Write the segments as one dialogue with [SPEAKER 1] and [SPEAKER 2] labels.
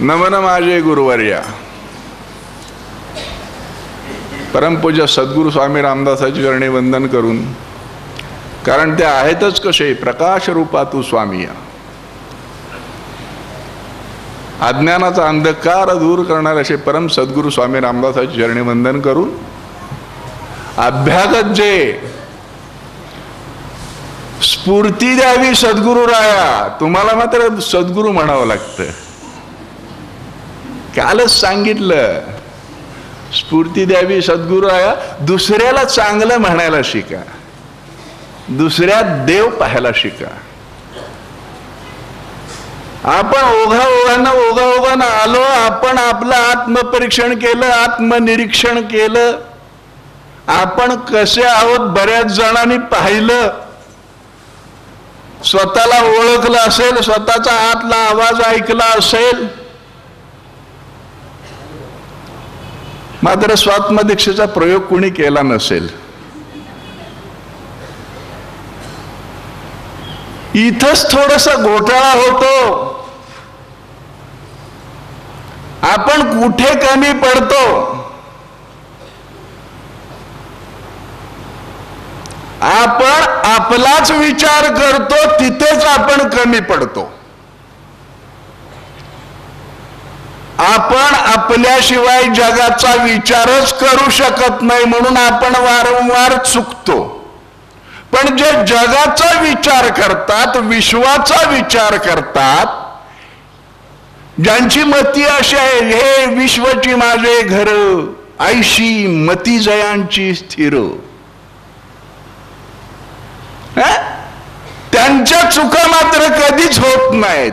[SPEAKER 1] नमन माझे गुरुवर्या. परमपूज्य सद्गुरू स्वामी रामदासाची चरणी वंदन करून, कारण ते आहेतच कसे प्रकाश रूपा तू स्वामी. अज्ञानाचा अंधकार दूर करणारे असे परम सद्गुरू स्वामी रामदासाची चरणी वंदन करून, अभ्यागत जे स्फूर्ती द्यावी सद्गुरू राया. तुम्हाला मात्र सद्गुरू म्हणावं लागतं. कालच सांगितलं, स्फूर्ती द्यावी सद्गुरू राया. दुसऱ्याला चांगलं म्हणायला शिका, दुसऱ्यात देव पाहायला शिका. आपण ओघाओघानं आलो, आपण आपलं आत्मपरीक्षण केलं, आत्मनिरीक्षण केलं. आपण कसे आहोत बऱ्याच जणांनी पाहिलं, स्वतःला ओळखलं असेल, स्वतःचा आतला आवाज ऐकला असेल. मात्र स्वात्मदीक्षेचा प्रयोग कुणी केला नसेल. इथंच थोडासा घोटाळा होतो. आपण कुठे कमी पडतो? आपण आपलाच विचार करतो, तिथेच आपण कमी पडतो. आपण आपल्याशिवाय जगाचा विचारच करू शकत नाही, म्हणून आपण वारंवार चुकतो. पण जे जगाचा विचार करतात, विश्वाचा विचार करतात, ज्यांची मती अशी आहे, हे विश्वची माझे घर, ऐशी मती जयांची स्थिर, त्यांच्या चुका मात्र कधीच होत नाहीत.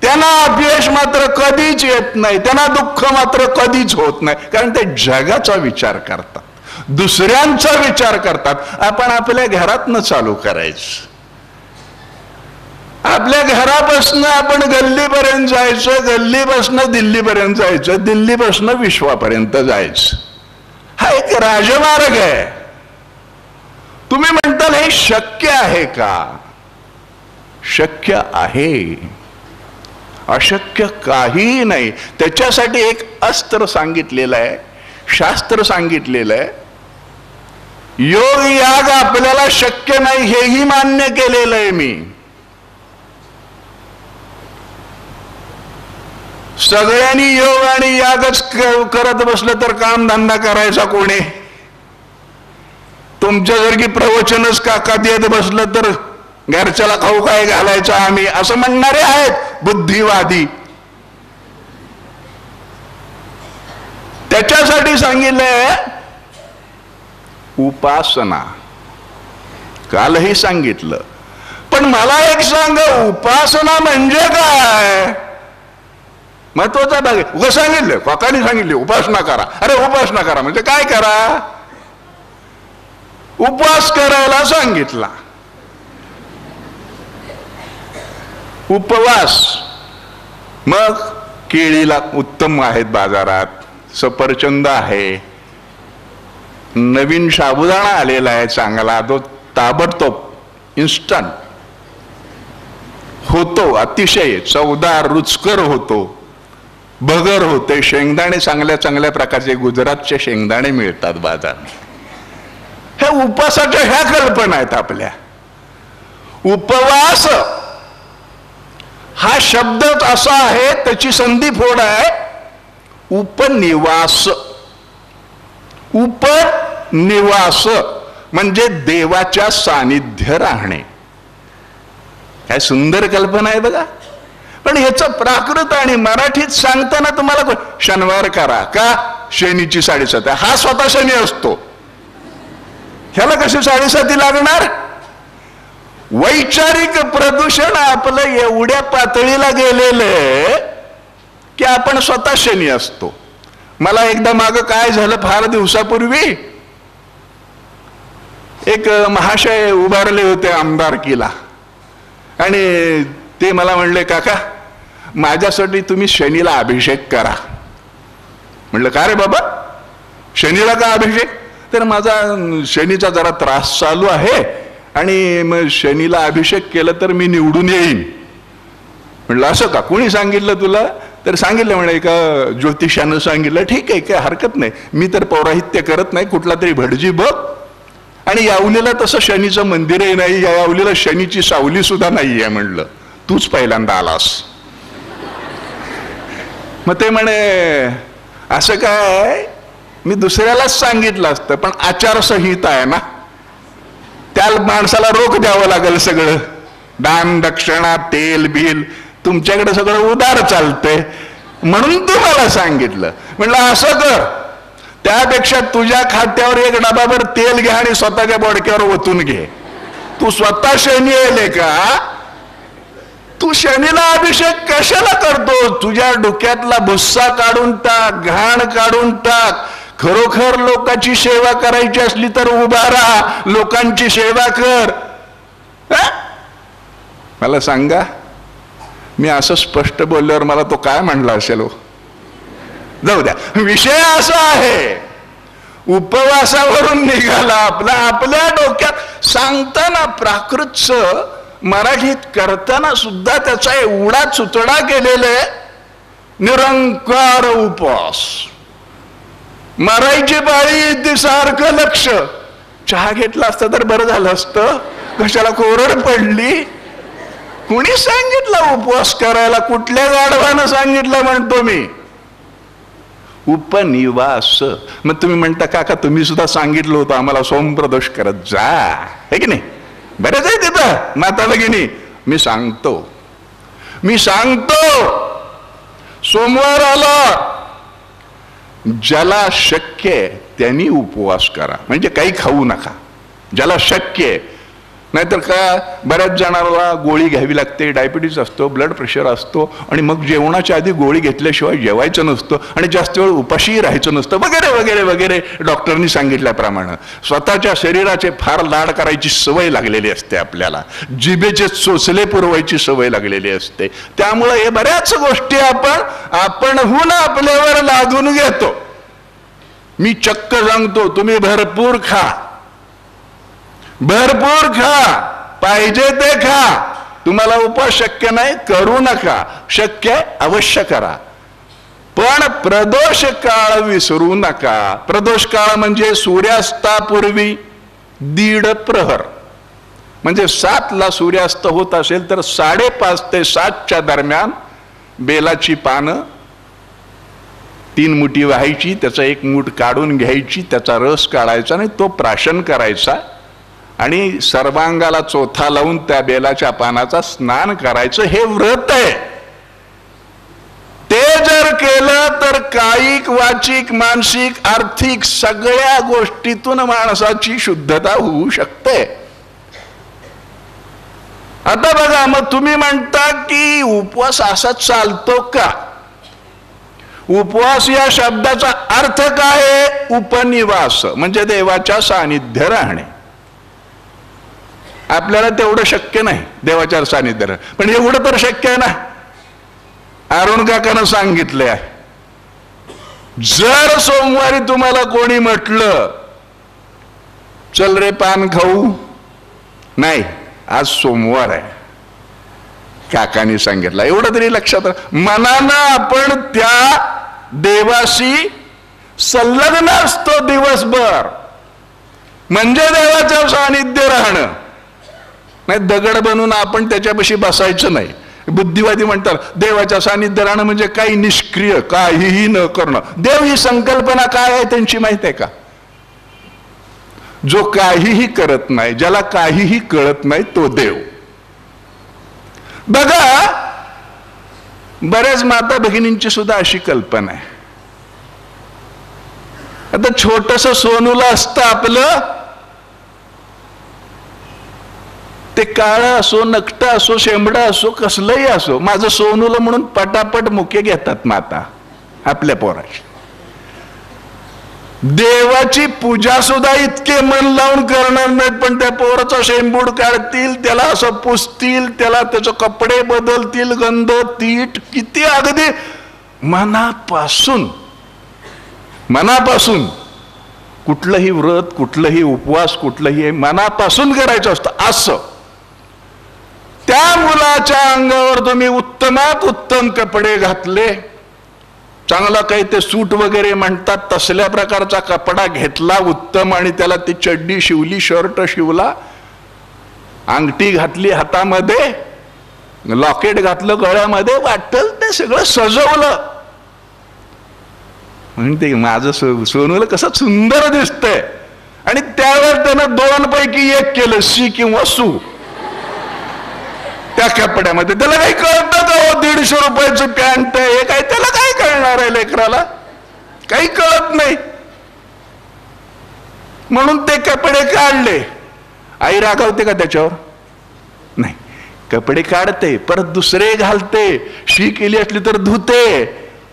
[SPEAKER 1] त्यांना अपयश मात्र कधीच येत नाही, त्यांना दुःख मात्र कधीच होत नाही. कारण ते जगाचा विचार करतात, दुसऱ्यांचा विचार करतात. आपण आपल्या घरातनं चालू करायचं. आपल्या घरापासून आपण गल्लीपर्यंत जायचं, गल्लीपासून दिल्लीपर्यंत जायचं, दिल्लीपासून विश्वापर्यंत जायचं. हा एक राजमार्ग आहे. तुम्ही म्हणताल हे शक्य आहे का? शक्य आहे, अशक्य काही नाही. त्याच्यासाठी एक अस्त्र सांगितलेलं आहे, शास्त्र सांगितलेलं आहे. योग याग आपल्याला शक्य नाही हेही मान्य केलेलं आहे मी. सगळ्यांनी योग आणि यागच करत बसलं तर काम धंदा करायचा कोणी? तुमच्यासारखी प्रवचनच काका देत बसलं तर घरच्याला खाऊ काय घालायचं आम्ही, असं म्हणणारे आहेत बुद्धिवादी. त्याच्यासाठी सांगितलंय उपासना. कालही सांगितलं. पण मला एक सांग, उपासना म्हणजे काय? महत्वाचा भाग आहे. उगा सांगितलं, काकांनी सांगितले उपासना करा. अरे उपासना करा म्हणजे काय करा? उपवास करायला सांगितला. उपवास. मग केळीला उत्तम आहेत बाजारात, सफरचंद आहे, नवीन साबुदाणा आलेला आहे चांगला, तो ताबडतोब इन्स्टंट होतो, अतिशय चवदार रुचकर होतो, बगर होते. शेंगदाणे चांगल्या चांगल्या प्रकारचे गुजरातचे शेंगदाणे मिळतात बाजारात. ह्या उपवासाच्या ह्या कल्पना आहेत आपल्या. उपवास हा शब्दच असा आहे, त्याची संधी फोड आहे उपनिवास. उपनिवास म्हणजे देवाच्या सानिध्य राहणे. काय सुंदर कल्पना आहे बघा. पण ह्याचं प्राकृत आणि मराठीत सांगताना तुम्हाला शनिवार करा का? शनीची 7:30. हा स्वतः शनी असतो, ह्याला कशी 7:30 लागणार? वैचारिक प्रदूषण आपलं एवढ्या पातळीला गेलेलं की आपण स्वतः शनी असतो. मला एकदा मागं काय झालं, फार दिवसापूर्वी एक महाशय उभारले होते आमदारकीला, आणि ते मला म्हणले, काका माझ्यासाठी तुम्ही शनीला अभिषेक करा. म्हणलं का रे बाबा, शनीला का अभिषेक? तर माझा शनीचा जरा त्रास चालू आहे आणि मग शनीला अभिषेक केलं तर मी निवडून येईन. म्हणलं असं का? कोणी सांगितलं तुला? तर सांगितलं म्हणे एका ज्योतिषानं सांगितलं, ठीक आहे, काय हरकत नाही, मी तर पौराहित्य करत नाही, कुठला तरी भटजी बघ, आणि यावलीला तसं शनीचं मंदिरही नाही, या यावलीला शनीची सावली सुद्धा नाही आहे म्हणलं, तूच पहिल्यांदा आलास. मग ते म्हणे असं काय, मी दुसऱ्यालाच सांगितलं असतं, पण आचारसंहिता आहे ना, त्या माणसाला रोख द्यावं लागेल सगळं, दान दक्षिणा तेल बिल, तुमच्याकडे सगळं उदार चालतंय म्हणून तुम्हाला सांगितलं. म्हणलं असं कर, त्यापेक्षा तुझ्या खात्यावर एक डबाभर तेल घे आणि स्वतःच्या बोडक्यावर ओतून घे. तू स्वतः शनी येले का? तू शनीला अभिषेक कशाला करतो? तुझ्या डोक्यातला भुस्सा काढून टाक, घाण काढून टाक. खरोखर लोकांची सेवा करायची असली तर उभा राहा, लोकांची सेवा कर. मला सांगा, मी असं स्पष्ट बोलल्यावर मला तो काय म्हणला असेल? जाऊ द्या, विषय असा आहे, उपवासावरून निघाला आपला, आपल्या डोक्यात सांगताना प्राकृतचं मराठीत करताना सुद्धा त्याचा एवढा चुतडा केलेला आहे, निरंकार उपवास, मरायची पाळी ती सारखं लक्ष. चहा घेतला असतं तर बरं झालं असतं, कशाला कोरड पडली? कुणी सांगितलं उपवास करायला? कुठल्या गाढवानं सांगितलं म्हणतो मी? उपनिवास. मग तुम्ही म्हणता काका तुम्ही सुद्धा सांगितलं होतं आम्हाला सोमप्रदोष करत जा, है की नाही? बरेच आहे तिथं माता भगिनी. मी सांगतो सोमवार आला, ज्याला शक्य आहे त्यांनी उपवास करा, म्हणजे काही खाऊ नका ज्याला शक्य आहे. नाहीतर का बऱ्याच जणांना गोळी घ्यावी लागते, डायबिटीज असतो, ब्लड प्रेशर असतो, आणि मग जेवणाच्या आधी गोळी घेतल्याशिवाय जेवायचं नसतं, आणि जास्त वेळ उपाशीही राहायचं नसतं, वगैरे वगैरे वगैरे. डॉक्टरनी सांगितल्याप्रमाणे स्वतःच्या शरीराचे फार लाड करायची सवय लागलेली असते आपल्याला, जिभेचे चोचले पुरवायची सवय लागलेली असते. त्यामुळे हे बऱ्याच गोष्टी आपणहून आपल्यावर लादून घेतो. मी चक्क सांगतो, तुम्ही भरपूर खा, पाहिजे ते खा. तुम्हाला उपवास शक्य नाही करू नका, शक्य अवश्य करा, पण प्रदोष काळ विसरू नका. प्रदोष काळ म्हणजे सूर्यास्तापूर्वी 1.5 प्रहर, म्हणजे 7ला सूर्यास्त होत असेल तर 5:30 ते 7च्या दरम्यान बेलाची पानं 3 मुठी व्हायची, त्याचा 1 मूठ काढून घ्यायची, त्याचा रस काढायचा आणि तो प्राशन करायचा, आणि सर्वांगाला चोथा लावून त्या बेलाच्या पानाचा स्नान करायचं. हे व्रत आहे. ते जर केलं तर कायिक वाचिक मानसिक आर्थिक सगळ्या गोष्टीतून माणसाची शुद्धता होऊ शकते. आता बघा, मग तुम्ही म्हणता की उपवास असा चालतो का? उपवास या शब्दाचा अर्थ काय आहे? उपनिवास, म्हणजे देवाच्या सानिध्य राहणे. आपल्याला तेवढं शक्य नाही देवाच्या सानिध्य राहणे, पण एवढं तर शक्य आहे ना. अरुण काकानं सांगितले आहे, जर सोमवारी तुम्हाला कोणी म्हटलं चल रे पान खाऊ, नाही आज सोमवार आहे, काकांनी सांगितलं, एवढं तरी लक्षात. मनानं आपण त्या देवाशी संलग्न असतो दिवसभर, म्हणजे देवाच्या सानिध्य राहणं. नाही दगड बनून आपण त्याच्यापाशी बसायचं नाही. बुद्धिवादी म्हणतात देवाच्या सानिध्य राहणं म्हणजे काही निष्क्रिय, काहीही न करणं. देव ही संकल्पना काय आहे त्यांची माहित आहे का? जो काहीही करत नाही, ज्याला काहीही कळत नाही, तो देव. बघा, बऱ्याच माता भगिनींची सुद्धा अशी कल्पना आहे. आता छोटस सोनूला असतं आपलं, ते काळं असो, नकट असो, शेंबडा असो, कसलंही असो, माझं सोनूला म्हणून पटापट मुके घेतात माता आपल्या पोराची. देवाची पूजा सुद्धा इतके मन लावून करणार नाहीत, पण त्या पोराचा शेंबूड काढतील, त्याला असं पुसतील, त्याला त्याचे कपडे बदलतील, गंध तीट, किती अगदी मनापासून कुठलंही व्रत, कुठलंही उपवास, कुठलंही मनापासून करायचं असतं. असं त्या मुलाच्या अंगावर तुम्ही उत्तमात उत्तम कपडे घातले, चांगला काही ते सूट वगैरे म्हणतात तसल्या प्रकारचा कपडा घेतला उत्तम, आणि त्याला ती चड्डी शिवली, शर्ट शिवला, अंगठी घातली हातामध्ये, लॉकेट घातलं गळ्यामध्ये, वाटलं ते सगळं सजवलं. म्हणते माझं सोनूला कसं सुंदर दिसतंय. आणि त्यावेळेस त्यानं 2 पैकी 1 केलं, सी किंवा सू त्या कपड्यामध्ये. त्याला काही कळतं का? 150 रुपयाचं पॅन्ट आहे काय, त्याला काय कळणार आहे लेकराला? काही कळत नाही. म्हणून ते कपडे काढले. आई रागावते का त्याच्यावर? नाही. कपडे काढते, परत दुसरे घालते, शी केली असली तर धुते,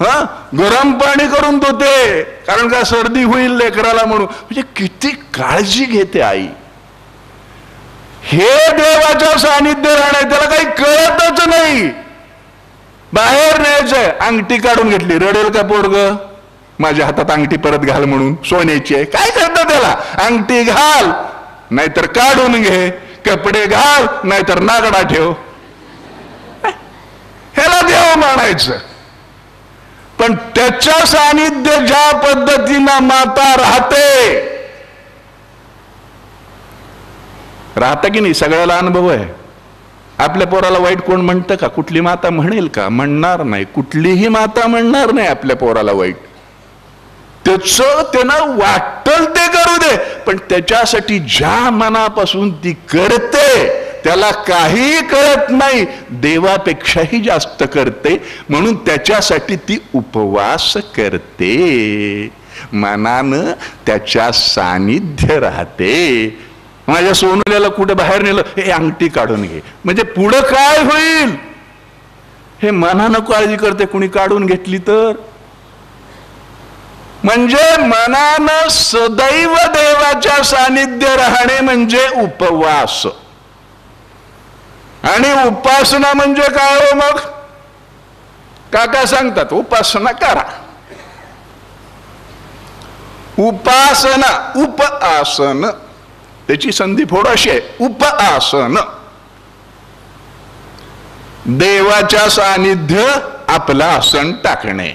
[SPEAKER 1] गरम पाणी करून धुते, कारण का सर्दी होईल लेकराला म्हणून. म्हणजे किती काळजी घेते आई. हे देवाच्या सानिध्य राहणे, त्याला काही कळतच नाही. बाहेर न्यायचंय, अंगठी काढून घेतली, रडेल का पोरग? माझ्या हातात अंगठी परत घाल म्हणून, सोन्याची आहे. काय करतं त्याला? अंगठी घाल नाहीतर काढून घे, कपडे घाल नाहीतर नागडा ठेव. ह्याला देव मानायचं. पण त्याच्या सानिध्य ज्या पद्धतीनं माता राहते, राहतं की नाही, सगळ्याला अनुभव आहे. आपल्या पोराला वाईट कोण म्हणतं का? कुठली माता म्हणेल का? म्हणणार नाही. कुठलीही माता म्हणणार नाही आपल्या पोराला वाईट. त्यानं वाटल ते करू दे, पण त्याच्यासाठी ज्या मनापासून ती करते त्याला काही कळत नाही, देवापेक्षाही जास्त करते. म्हणून त्याच्यासाठी ती उपवास करते, मनानं त्याच्या सानिध्य राहते. माझ्या सोनुल्याला कुठे बाहेर नेलं, हे अंगठी काढून घे, म्हणजे पुढं काय होईल हे मनानं काळजी करते. कुणी काढून घेतली तर? म्हणजे मनानं सदैव देवाच्या सानिध्य राहणे म्हणजे उपवास. आणि उपासना म्हणजे काय हो मग? काका सांगतात उपासना करा. उपासना, उपआसन, त्याची संधी फोड अशी आहे. उपआसन, देवाच्या सानिध्य आपलं आसन टाकणे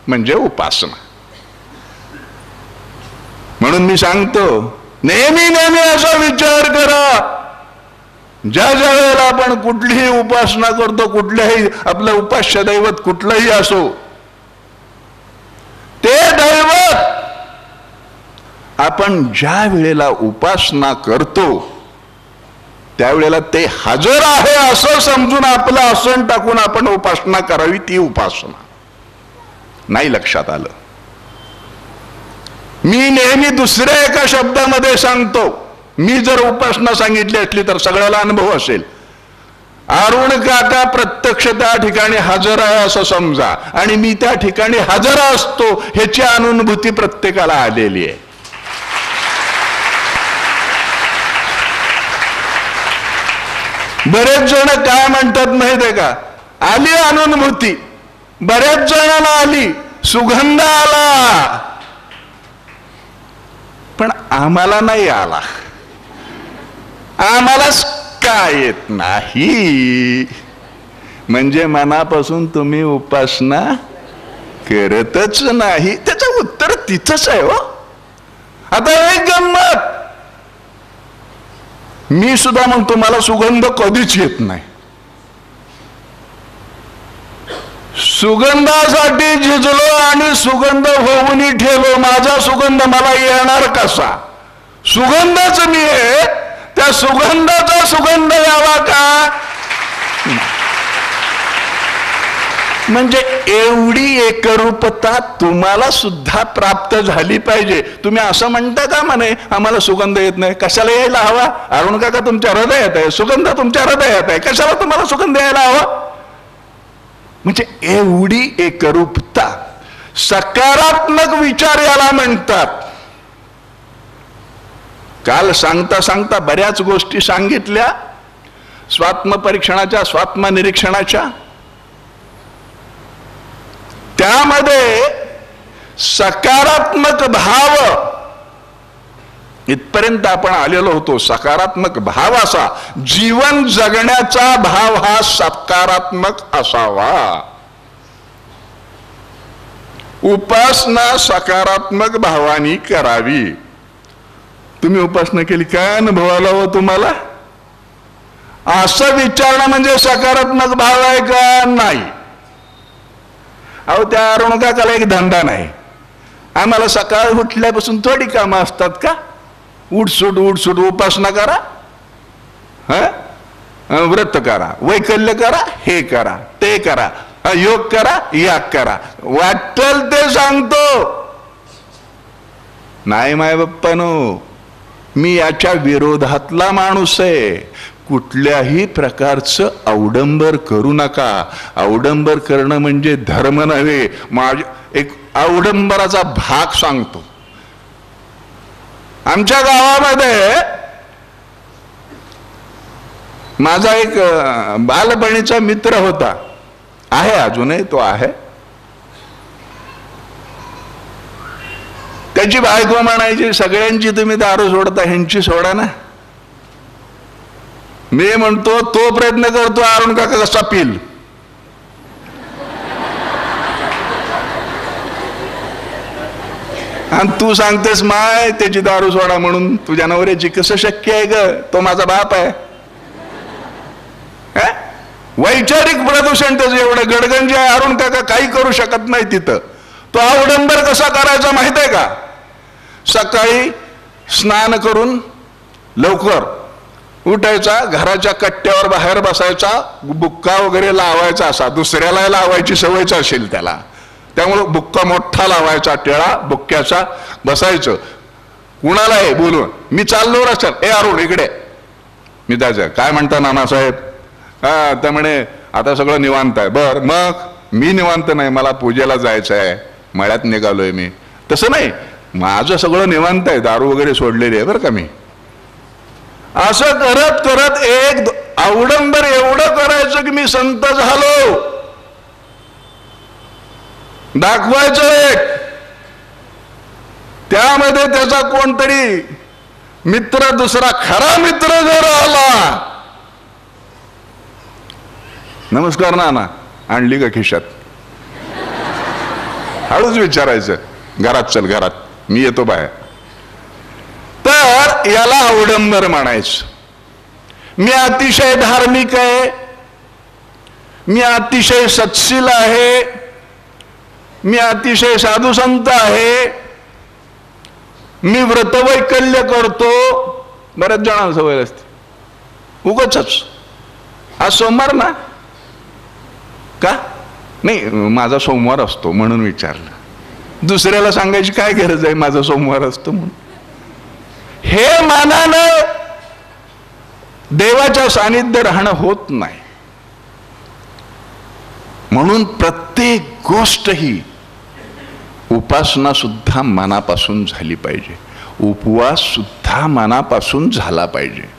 [SPEAKER 1] म्हणजे उपासना. म्हणून मी सांगतो, नेहमी नेहमी असा विचार करा, ज्या ज्या वेळेला आपण कुठलीही उपासना करतो, कुठल्याही आपलं उपास्य दैवत कुठलंही असो, ते दैवत आपण ज्या वेळेला उपासना करतो त्यावेळेला ते हजर आहे असं समजून आपलं आसन टाकून आपण उपासना करावी, ती उपासना. नाही लक्षात आलं? मी नेहमी दुसऱ्या एका शब्दामध्ये सांगतो. मी जर उपासना सांगितली असली तर सगळ्याला अनुभव असेल. अरुण काका प्रत्यक्ष त्या ठिकाणी हजर आहे असं समजा, आणि मी त्या ठिकाणी हजर असतो ह्याची अनुभूती प्रत्येकाला आलेली आहे. बरेच जण काय म्हणतात माहितीये का? आली अनुभूती, बऱ्याच जणांना आली, सुगंध आला, पण आम्हाला नाही आला. आम्हालाच काय येत नाही. म्हणजे मनापासून तुम्ही उपासना करतच नाही. त्याचं उत्तर तिथंच आहे हो. आता एक गंमत, मी सुद्धा म्हणतो मला सुगंध कधीच येत नाही. सुगंधासाठी झिजलो आणि सुगंध होऊन ठेवलो. माझा सुगंध मला येणार कसा? सुगंधच मी आहे, त्या सुगंधाचा सुगंध यावा का? म्हणजे एवढी एकरूपता तुम्हाला सुद्धा प्राप्त झाली पाहिजे. तुम्ही असं म्हणता का म्हणे आम्हाला सुगंध येत नाही? कशाला यायला हवा? अरुण काका तुमच्या हृदयात आहे, सुगंध तुमच्या हृदयात आहे, कशाला तुम्हाला सुगंध यायला हवा? म्हणजे एवढी एकरूपता, सकारात्मक विचार याला म्हणतात. काल सांगता सांगता बऱ्याच गोष्टी सांगितल्या स्वात्मपरीक्षणाच्या, स्वात्मनिरीक्षणाच्या. त्यामध्ये सकारात्मक भाव इथपर्यंत आपण आलेलो होतो. सकारात्मक भाव असा, जीवन जगण्याचा भाव हा सकारात्मक असावा. उपासना सकारात्मक भावानी करावी. तुम्ही उपासना केली, काय अनुभव आला हो तुम्हाला? असं विचारणं म्हणजे सकारात्मक भाव आहे का? नाही. अहो, त्या अरुणकाकाला एक धंदा नाही. आम्हाला सकाळ उठल्यापासून थोडी कामं असतात का? उठसूट उपासना करा, व्रत करा, वैकल्य करा, हे करा, ते करा, योग करा, याग करा, वाटल ते सांगतो. नाही माय बाप्पानो, मी याच्या विरोधातला माणूस आहे. कुठल्याही प्रकारचं अवडंबर करू नका. अवडंबर करणं म्हणजे धर्म नव्हे. माझ्या एक अवडंबराचा भाग सांगतो. आमच्या गावामध्ये माझा एक बालपणीचा मित्र होता, आहे अजूनही तो आहे. त्याची बायको म्हणायची, सगळ्यांची तुम्ही दारू सोडता, ह्यांची सोडा ना. मी म्हणतो, तो प्रयत्न करतो, अरुण काका कसा पिल. आणि तू सांगतेस माय त्याची दारू सोडा म्हणून. तुझ्या नवऱ्याची कसं शक्य आहे ग? तो माझा बाप आहे. वैचारिक प्रदूषण त्याचं एवढं गडगंज आहे, अरुण काका काही करू शकत नाही तिथं. तो अवडंबर कसा करायचा माहित आहे का? सकाळी स्नान करून लवकर उठायचा, घराच्या कट्ट्यावर बाहेर बसायचा, बुक्का वगैरे लावायचा. असा दुसऱ्याला लावायची सवयच असेल त्याला, त्यामुळं बुक्का मोठा लावायचा, टेळा बुक्क्याचा, बसायचं. कुणाला आहे बोलून, मी चाललो रस्त्यात, ए अरुण इकडे. मी त्याचं काय म्हणता नानासाहेब? त्या म्हणे आता सगळं निवांत आहे. बर, मग मी निवांत नाही, मला पूजेला जायचं आहे, मळ्यात निघालोय मी. तसं नाही, माझं सगळं निवांत आहे, दारू वगैरे सोडलेली आहे बरं का मी. असं करत करत एक अवडंबर एवढं करायचं की मी संत झालो, दाखवायचं एक. त्यामध्ये त्याचा कोणतरी मित्र, दुसरा खरा मित्र जर आला, नमस्कार नाना, आणली का खिशात? हळूच विचारायचं, घरात चल, घरात, मी येतो बाहेर. तर याला अवडंबर म्हणायचं. मी अतिशय धार्मिक आहे, मी अतिशय सत्शील आहे, मी अतिशय साधू संत आहे, मी व्रतवैकल्य करतो. बऱ्याच जणांना सवय असते, उगाच आज सोमवार ना का नाही, माझा सोमवार असतो म्हणून विचारलं. दुसऱ्याला सांगायची काय गरज आहे माझा सोमवार असतो म्हणून? हे मानानं देवाच्या सानिध्य राहणं होत नाही. म्हणून प्रत्येक गोष्ट ही उपासना सुद्धा मनापासून झाली पाहिजे, उपवास सुद्धा मनापासून झाला पाहिजे.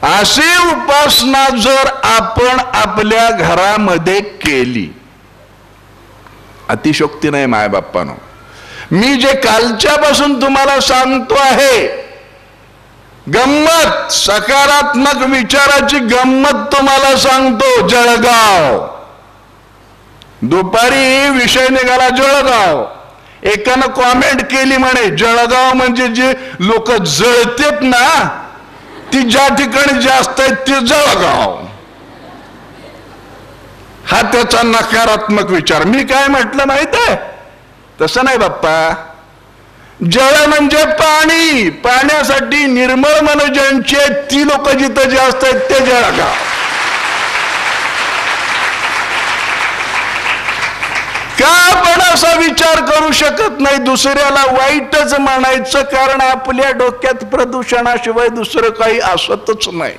[SPEAKER 1] अशी उपासना जर आपण आपल्या घरामध्ये केली, अतिशोक्ती नाही मायबाप्पानो. मी जे कालच्यापासून तुम्हाला सांगतो आहे, गंमत, सकारात्मक विचाराची गंमत तुम्हाला सांगतो. जळगाव, दुपारी विषय निघाला जळगाव. एकानं कॉमेंट केली म्हणे, जळगाव म्हणजे जे लोक जळतेत ना, ती ज्या ठिकाणी जास्त आहेत ते जळगाव. हा त्याचा नकारात्मक विचार. मी काय म्हटलं माहित आहे? तसं नाही बाप्पा. जळ म्हणजे पाणी, पाण्यासाठी निर्मळ मन ज्यांची आहेत ती लोक जिथं जास्त आहेत ते जळगाव. का आपण असा विचार करू शकत नाही, दुसऱ्याला वाईटच म्हणायचं? कारण आपल्या डोक्यात प्रदूषणाशिवाय दुसरं काही असतच नाही.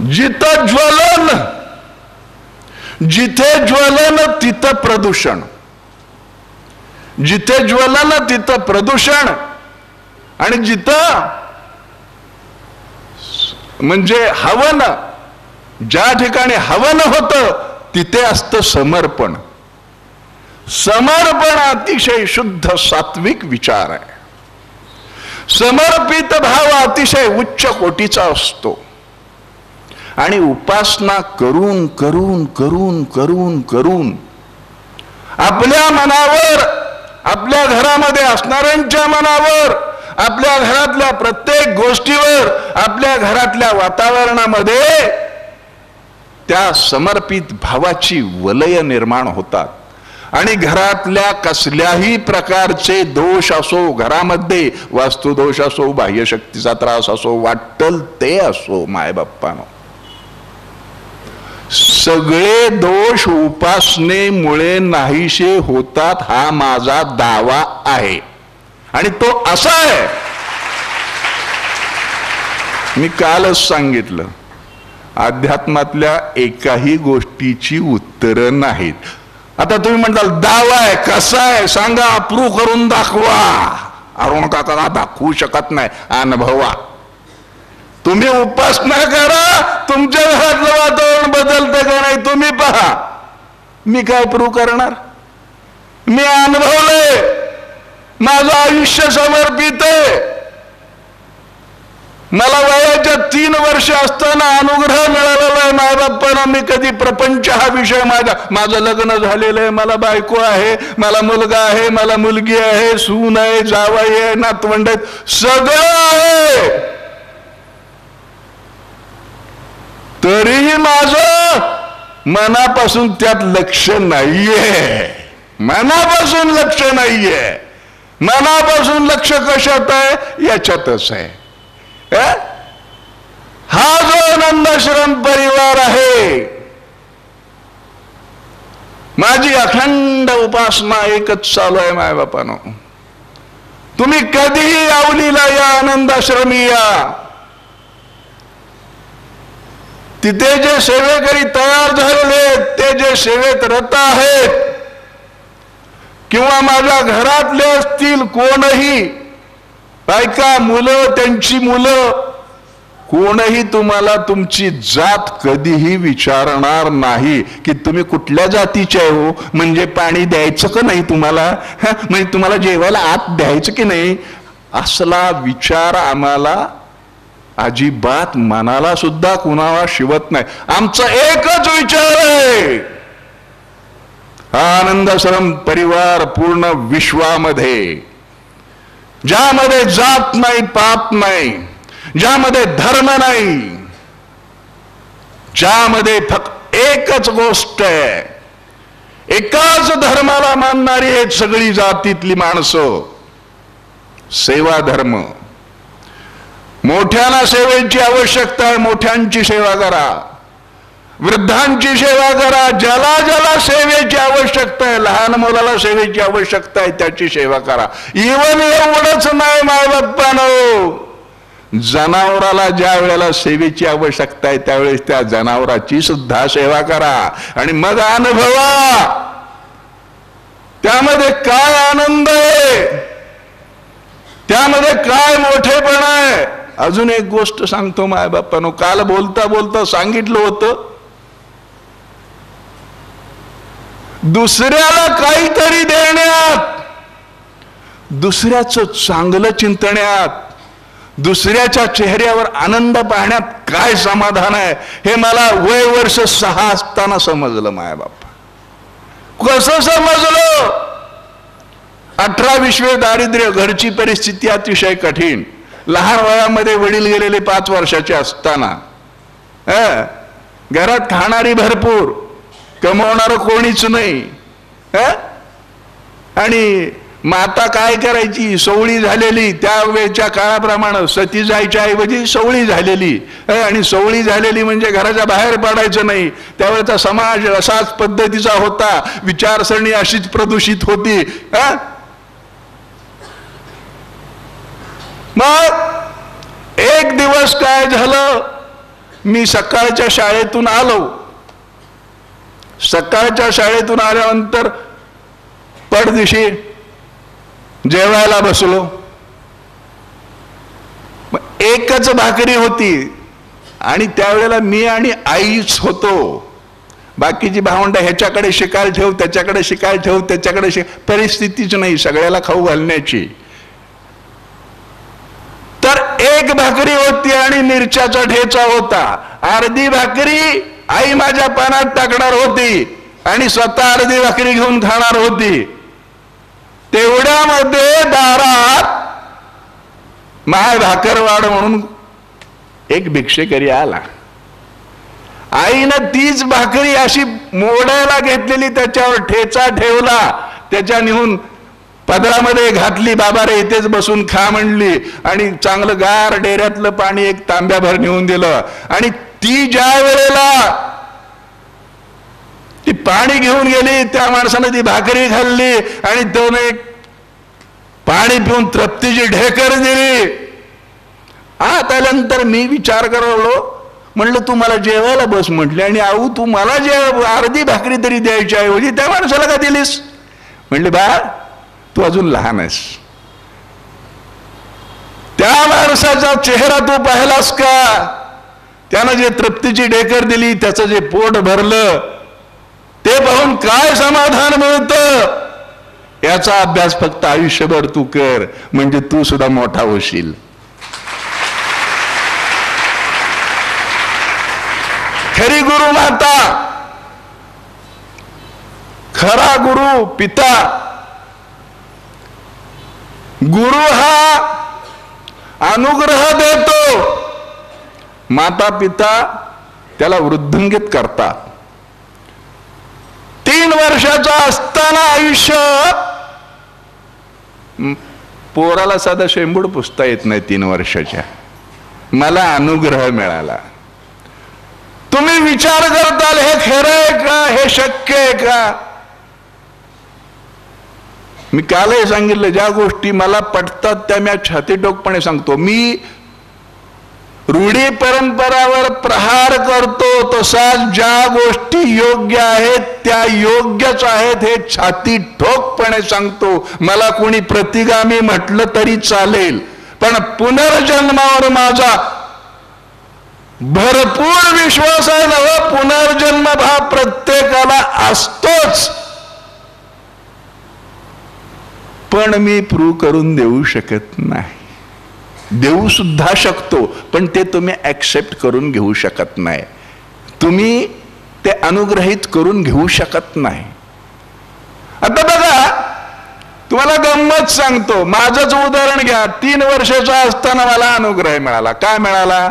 [SPEAKER 1] जिथं ज्वलन, जिथे ज्वलन तिथं प्रदूषण, जिथे ज्वलन तिथं प्रदूषण, आणि जिथं म्हणजे हवन, ज्या ठिकाणी हवन होतं तिथे असतं समर्पण. समर्पण अतिशय शुद्ध सात्विक विचार आहे. समर्पित भाव अतिशय उच्च कोटीचा असतो. आणि उपासना करून करून करून करून करून आपल्या मनावर, आपल्या घरामध्ये असणाऱ्यांच्या मनावर, आपल्या घरातल्या प्रत्येक गोष्टीवर, आपल्या घरातल्या वातावरणामध्ये त्या समर्पित भावाची वलय निर्माण होतात. आणि घरातल्या कसल्याही प्रकारचे दोष असो, घरामध्ये वास्तुदोष असो, बाह्यशक्तीचा त्रास असो, वाट्टल ते असो, मायबाप्पानो, सगळे दोष उपासनेमुळे नाहीसे होतात हा माझा दावा आहे. आणि तो असा आहे, मी कालच सांगितलं, अध्यात्मातल्या एकाही गोष्टीची उत्तरं नाहीत. आता तुम्ही म्हणताल दावा आहे, कसा आहे सांगा, अप्रूव्ह करून दाखवा. अरुण काका दाखवू शकत नाही, अनुभवा. तुम्ही उपासना करा, तुमच्या घरातलं वातावरण बदलतं का नाही तुम्ही पहा. मी काय प्रूव्ह करणार? मी अनुभवलंय, माझं आयुष्य समर्पित आहे. मला वयाच्या 3 वर्ष असताना अनुग्रह मिळालेला आहे मायबाप्पांना. मी कधी प्रपंच हा विषय माझं लग्न झालेलं आहे, मला बायको आहे, मला मुलगा आहे, मला मुलगी आहे, सून आहे, जावई आहे, नातवंड आहेत, सगळं आहे. तरीही माझं मनापासून त्यात लक्ष नाहीये. मनापासून लक्ष नाहीये. मनापासून लक्ष कशात आहे? याच्यातच आहे. हा जो आनंदाश्रम परिवार आहे, माझी अखंड उपासना एकच चालू आहे मायबापानो. तुम्ही कधीही आवलीला या, आनंदाश्रमी या. तिथे जे सेवेकरी तयार झालेले, ते जे सेवेत रत आहेत, किंवा माझ्या घरातले असतील कोणही, बायका, मुलं, त्यांची मुलं, कोणही तुम्हाला तुमची जात कधीही विचारणार नाही की तुम्ही कुठल्या जातीचे हो, म्हणजे पाणी द्यायचं का नाही तुम्हाला, म्हणजे तुम्हाला जेवायला आत द्यायचं की नाही, असला विचार आम्हाला अजिबात मनाला सुद्धा कुणाला शिवत नाही. आमचा एकच विचार आहे, हा आनंदाश्रम परिवार पूर्ण विश्वामध्ये, ज्यामध्ये जात नाही, पाप नाही, ज्यामध्ये धर्म नाही, ज्यामध्ये फक्त एकच गोष्ट आहे, एकाच धर्माला मानणारी आहेत सगळी जातीतली माणसं, सेवा धर्म. मोठ्यांना सेवेची आवश्यकता आहे, मोठ्यांची सेवा करा. वृद्धांची सेवा करा. ज्याला ज्याला सेवेची आवश्यकता आहे, लहान मुलाला सेवेची आवश्यकता आहे, त्याची सेवा करा. इवन एवढंच नाही मायबाप्पानो, जनावराला ज्या वेळेला सेवेची आवश्यकता आहे त्यावेळेस त्या जनावराची सुद्धा सेवा करा. आणि मग अनुभवा त्यामध्ये काय आनंद आहे, त्यामध्ये काय मोठेपणा आहे. अजून एक गोष्ट सांगतो मायबाप्पानो, काल बोलता बोलता सांगितलं होतं, दुसऱ्याला काहीतरी देण्यात, दुसऱ्याचं चांगलं चिंतण्यात, दुसऱ्याच्या चेहऱ्यावर आनंद पाहण्यात काय समाधान आहे, हे मला वय वर्ष 6 असताना समजलं मायबाप्पा. कसं समजलं? 18-20 दारिद्र्य, घरची परिस्थिती अतिशय कठीण, लहान वयामध्ये वडील गेलेले 5 वर्षाचे असताना, घरात खाणारी भरपूर, कमवणारं कोणीच नाही, आणि माता काय करायची, सवळी झालेली, त्यावेळच्या काळाप्रमाणे सती जायच्या ऐवजी सवळी झालेली, आणि सवळी झालेली म्हणजे घराच्या बाहेर पडायचं नाही. त्यावेळेचा समाज असाच पद्धतीचा होता, विचारसरणी अशीच प्रदूषित होती. मग एक दिवस काय झालं, मी सकाळच्या शाळेतून आलो. सकाळच्या शाळेतून आल्यानंतर पडदिशी जेवायला बसलो. एकच भाकरी होती आणि त्यावेळेला मी आणि आईच होतो. बाकीची भावंड ह्याच्याकडे शिकायला ठेव, त्याच्याकडे शिकायला ठेव, त्याच्याकडे परिस्थितीच नाही सगळ्याला खाऊ घालण्याची. तर एक भाकरी होती आणि मिरच्याचा ठेचा होता. अर्धी भाकरी आई माझ्या पानात टाकणार होती आणि स्वतः अर्धी भाकरी घेऊन खाणार होती. तेवढ्यामध्ये दारात माय भाकरवाड म्हणून एक भिक्षेकरी आला. आईनं तीच भाकरी अशी मोडायला घेतलेली, त्याच्यावर ठेचा ठेवला, त्याच्या नेऊन पदरामध्ये घातली. बाबा रे इथेच बसून खा म्हणली आणि चांगलं गार डेऱ्यातलं पाणी एक तांब्याभर नेऊन दिलं. आणि ती ज्या वेळेला ती पाणी घेऊन गेली, त्या माणसानं ती भाकरी खाल्ली आणि त्याने पाणी पिऊन तृप्तीची ढेकर दिली. आल्यानंतर मी विचार करलो, म्हणलं तू मला जेवायला बस म्हटले आणि आऊ तू मला अर्धी भाकरी तरी द्यायची ऐवजी त्या माणसाला का दिलीस? म्हणले बा तू अजून लहान आहेस. त्या माणसाचा चेहरा तू पाहिलास का? त्यानं जे तृप्तीची ढेकर दिली, त्याचं जे पोट भरलं, ते पाहून काय समाधान मिळतं याचा अभ्यास फक्त आयुष्यभर तू कर, म्हणजे तू सुद्धा मोठा होशील. खरी गुरु माता, खरा गुरु पिता. गुरु हा अनुग्रह देतो, माता पिता त्याला वृद्धंगित करतात. 3 वर्षाचा असताना आयुष्य, पोराला साधा शेंबूड पुसता येत नाही 3 वर्षाच्या. मला अनुग्रह मिळाला. तुम्ही विचार करताल हे खरं आहे का, हे शक्य आहे का? मी कालही सांगितलं, ज्या गोष्टी मला पटतात त्या मी छातीटोकपणे सांगतो. मी रूढी परंपरावर प्रहार करतो, तसाच ज्या गोष्टी योग्य आहेत त्या योग्यच आहेत हे छाती ठोकपणे सांगतो. मला कोणी प्रतिगामी म्हटलं तरी चालेल, पण पुनर्जन्मावर माझा भरपूर विश्वास आहे ना. पुनर्जन्म हा प्रत्येकाला असतोच, पण मी प्रूव्ह करून देऊ शकत नाही. देऊ सुद्धा शकतो, पण ते तुम्ही ऍक्सेप्ट करून घेऊ शकत नाही. तुम्ही ते अनुग्रहित करून घेऊ शकत नाही. आता बघा, तुम्हाला गंमत सांगतो, माझंच उदाहरण घ्या. 3 वर्षाचा असताना मला अनुग्रह मिळाला. काय मिळाला?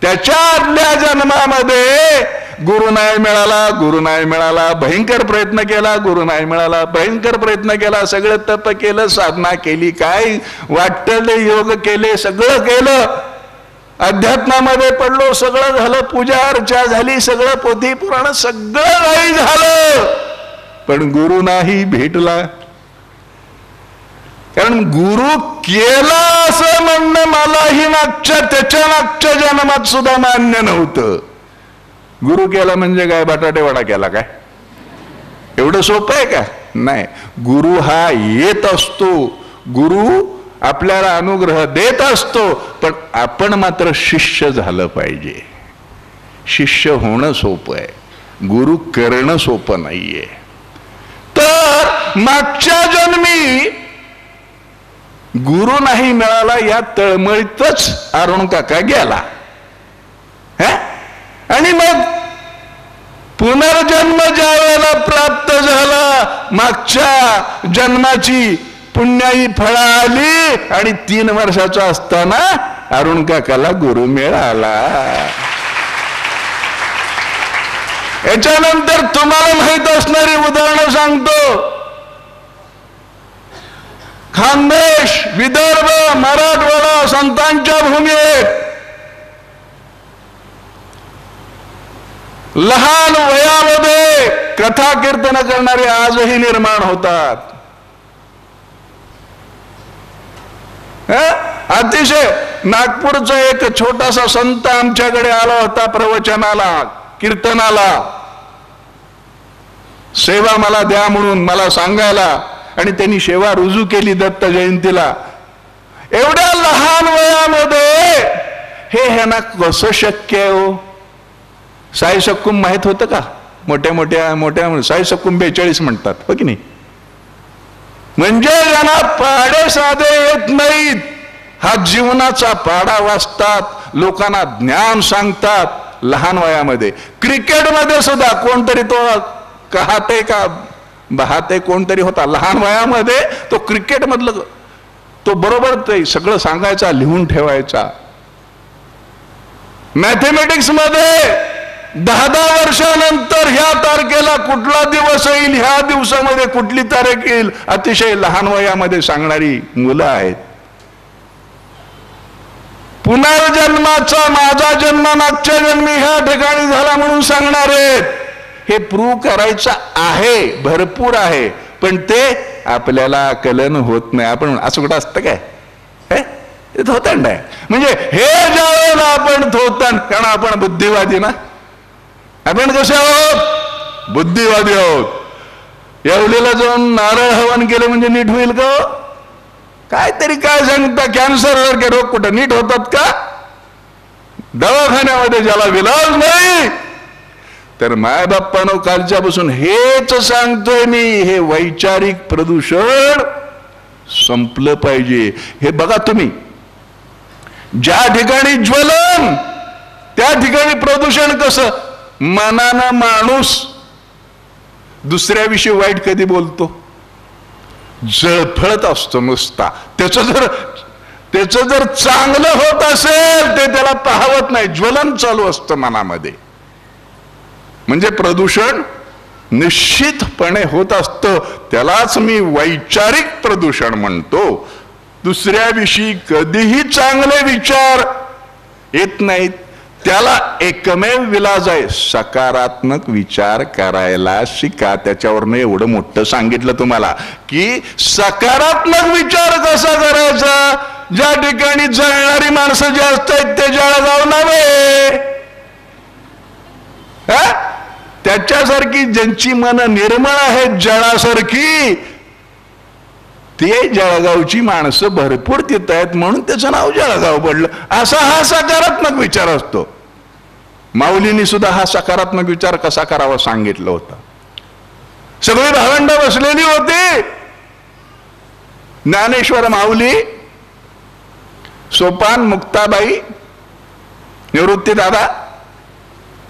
[SPEAKER 1] त्याच्या आदल्या जन्मामध्ये गुरु नाही मिळाला, गुरु नाही मिळाला. भयंकर प्रयत्न केला, गुरु नाही मिळाला. भयंकर प्रयत्न केला, सगळं तप केलं, साधना केली, काय वाटले योग केले, सगळं केलं. अध्यात्मामध्ये पडलो, सगळं झालं, पूजा अर्चा झाली, सगळं पोथी पुराण सगळं काही झालं, पण गुरु नाही भेटला. कारण गुरु केला असं म्हणणं मलाही त्याच्या मागच्या जन्मात सुद्धा मान्य नव्हतं. गुरु केला म्हणजे काय, बटाटे वडा केला काय? एवढं सोपं आहे का? नाही. गुरु हा येत असतो, गुरु आपल्याला अनुग्रह देत असतो, पण आपण मात्र शिष्य झालं पाहिजे. शिष्य होणं सोपं आहे, गुरु करणं सोपं नाहीये. तर मागच्या जन्मी गुरु नाही मिळाला या तळमळीतच अरुण काका गेला. आणि मग पुनर्जन्म ज्या वेळेला प्राप्त झाला, मागच्या जन्माची पुण्याई फळा आली आणि 3 वर्षाचा असताना अरुण काकाला गुरु मिळाला. याच्यानंतर तुम्हाला माहित असणारी उदाहरणं सांगतो. खानदेश, विदर्भ, मराठवाडा संतांच्या भूमीत लहान वयामध्ये कथा कीर्तन करणारे आजही निर्माण होतात. अतिशय नागपूरचा एक छोटासा संत आमच्याकडे आला होता प्रवचनाला, कीर्तनाला. सेवा मला द्या म्हणून मला सांगायला, आणि त्यांनी सेवा रुजू केली दत्त जयंतीला. एवढ्या लहान वयामध्ये हे ह्यांना कसं शक्य आहे हो? साई सक्कुम माहित होतं का? मोठ्या मोठ्या मोठ्या 42 म्हणतात, हो की नाही? म्हणजे ज्यांना पाडे साधे येत नाहीत, हा जीवनाचा पाडा वाचतात, लोकांना ज्ञान सांगतात लहान वयामध्ये. क्रिकेटमध्ये सुद्धा कोणतरी तो कहाते का बहाते कोणतरी होता, लहान वयामध्ये तो क्रिकेट मधलं तो बरोबर ते सगळं सांगायचा, लिहून ठेवायचा. मॅथमॅटिक्स मध्ये 10 वर्षानंतर ह्या तारखेला कुठला दिवस येईल, ह्या दिवसामध्ये कुठली तारीख येईल, अतिशय लहान वयामध्ये सांगणारी मुलं आहेत. पुनर्जन्माचा माझा जन्म मागच्या जन्मी ह्या ठिकाणी झाला म्हणून सांगणार आहेत. हे प्रूव्ह करायचं आहे, भरपूर आहे, पण ते आपल्याला कलन होत नाही. आपण असं कुठं असतं काय? थोतांड आहे. म्हणजे हे ज्या वेळेला आपण थोतांड, कारण आपण बुद्धिवादी ना, आपण कसे आहोत? बुद्धिवादी आहोत. येवलेला जाऊन नारळ हवन केलं म्हणजे नीट होईल का? काहीतरी काय सांगता, कॅन्सर सारखे रोग कुठं नीट होतात का? दवाखान्यामध्ये ज्याला विलाज नाही. तर माय बाप्पानो, कालच्यापासून हेच सांगतोय मी, हे वैचारिक प्रदूषण संपलं पाहिजे. हे बघा तुम्ही, ज्या ठिकाणी ज्वलन त्या ठिकाणी प्रदूषण कसं? मनानं माणूस दुसऱ्याविषयी वाईट कधी बोलतो? जळफळत असतो नुसता. त्याचं जर चांगलं होत असेल ते त्याला पाहवत नाही, ज्वलन चालू असतं मनामध्ये. म्हणजे प्रदूषण निश्चितपणे होत असतं. त्यालाच मी वैचारिक प्रदूषण म्हणतो. दुसऱ्याविषयी कधीही चांगले विचार येत नाहीत. त्याला एकमेव विलाज आहे, सकारात्मक विचार करायला शिका. त्याच्यावरनं एवढं मोठं सांगितलं तुम्हाला की सकारात्मक विचार कसा करायचा. ज्या ठिकाणी जळणारी माणसं जास्त आहेत ते जळगाव नव्हे, त्याच्यासारखी ज्यांची मन निर्मळ आहेत जळासारखी, ते जळगावची माणसं भरपूर तिथं आहेत म्हणून त्याचं नाव जळगाव पडलं. असा हा सकारात्मक विचार असतो. माऊलींनी सुद्धा हा सकारात्मक विचार कसा करावा सांगितलं होतं. सगळी भावंड बसलेली होती. ज्ञानेश्वर माऊली, सोपान, मुक्ताबाई, निवृत्ती दादा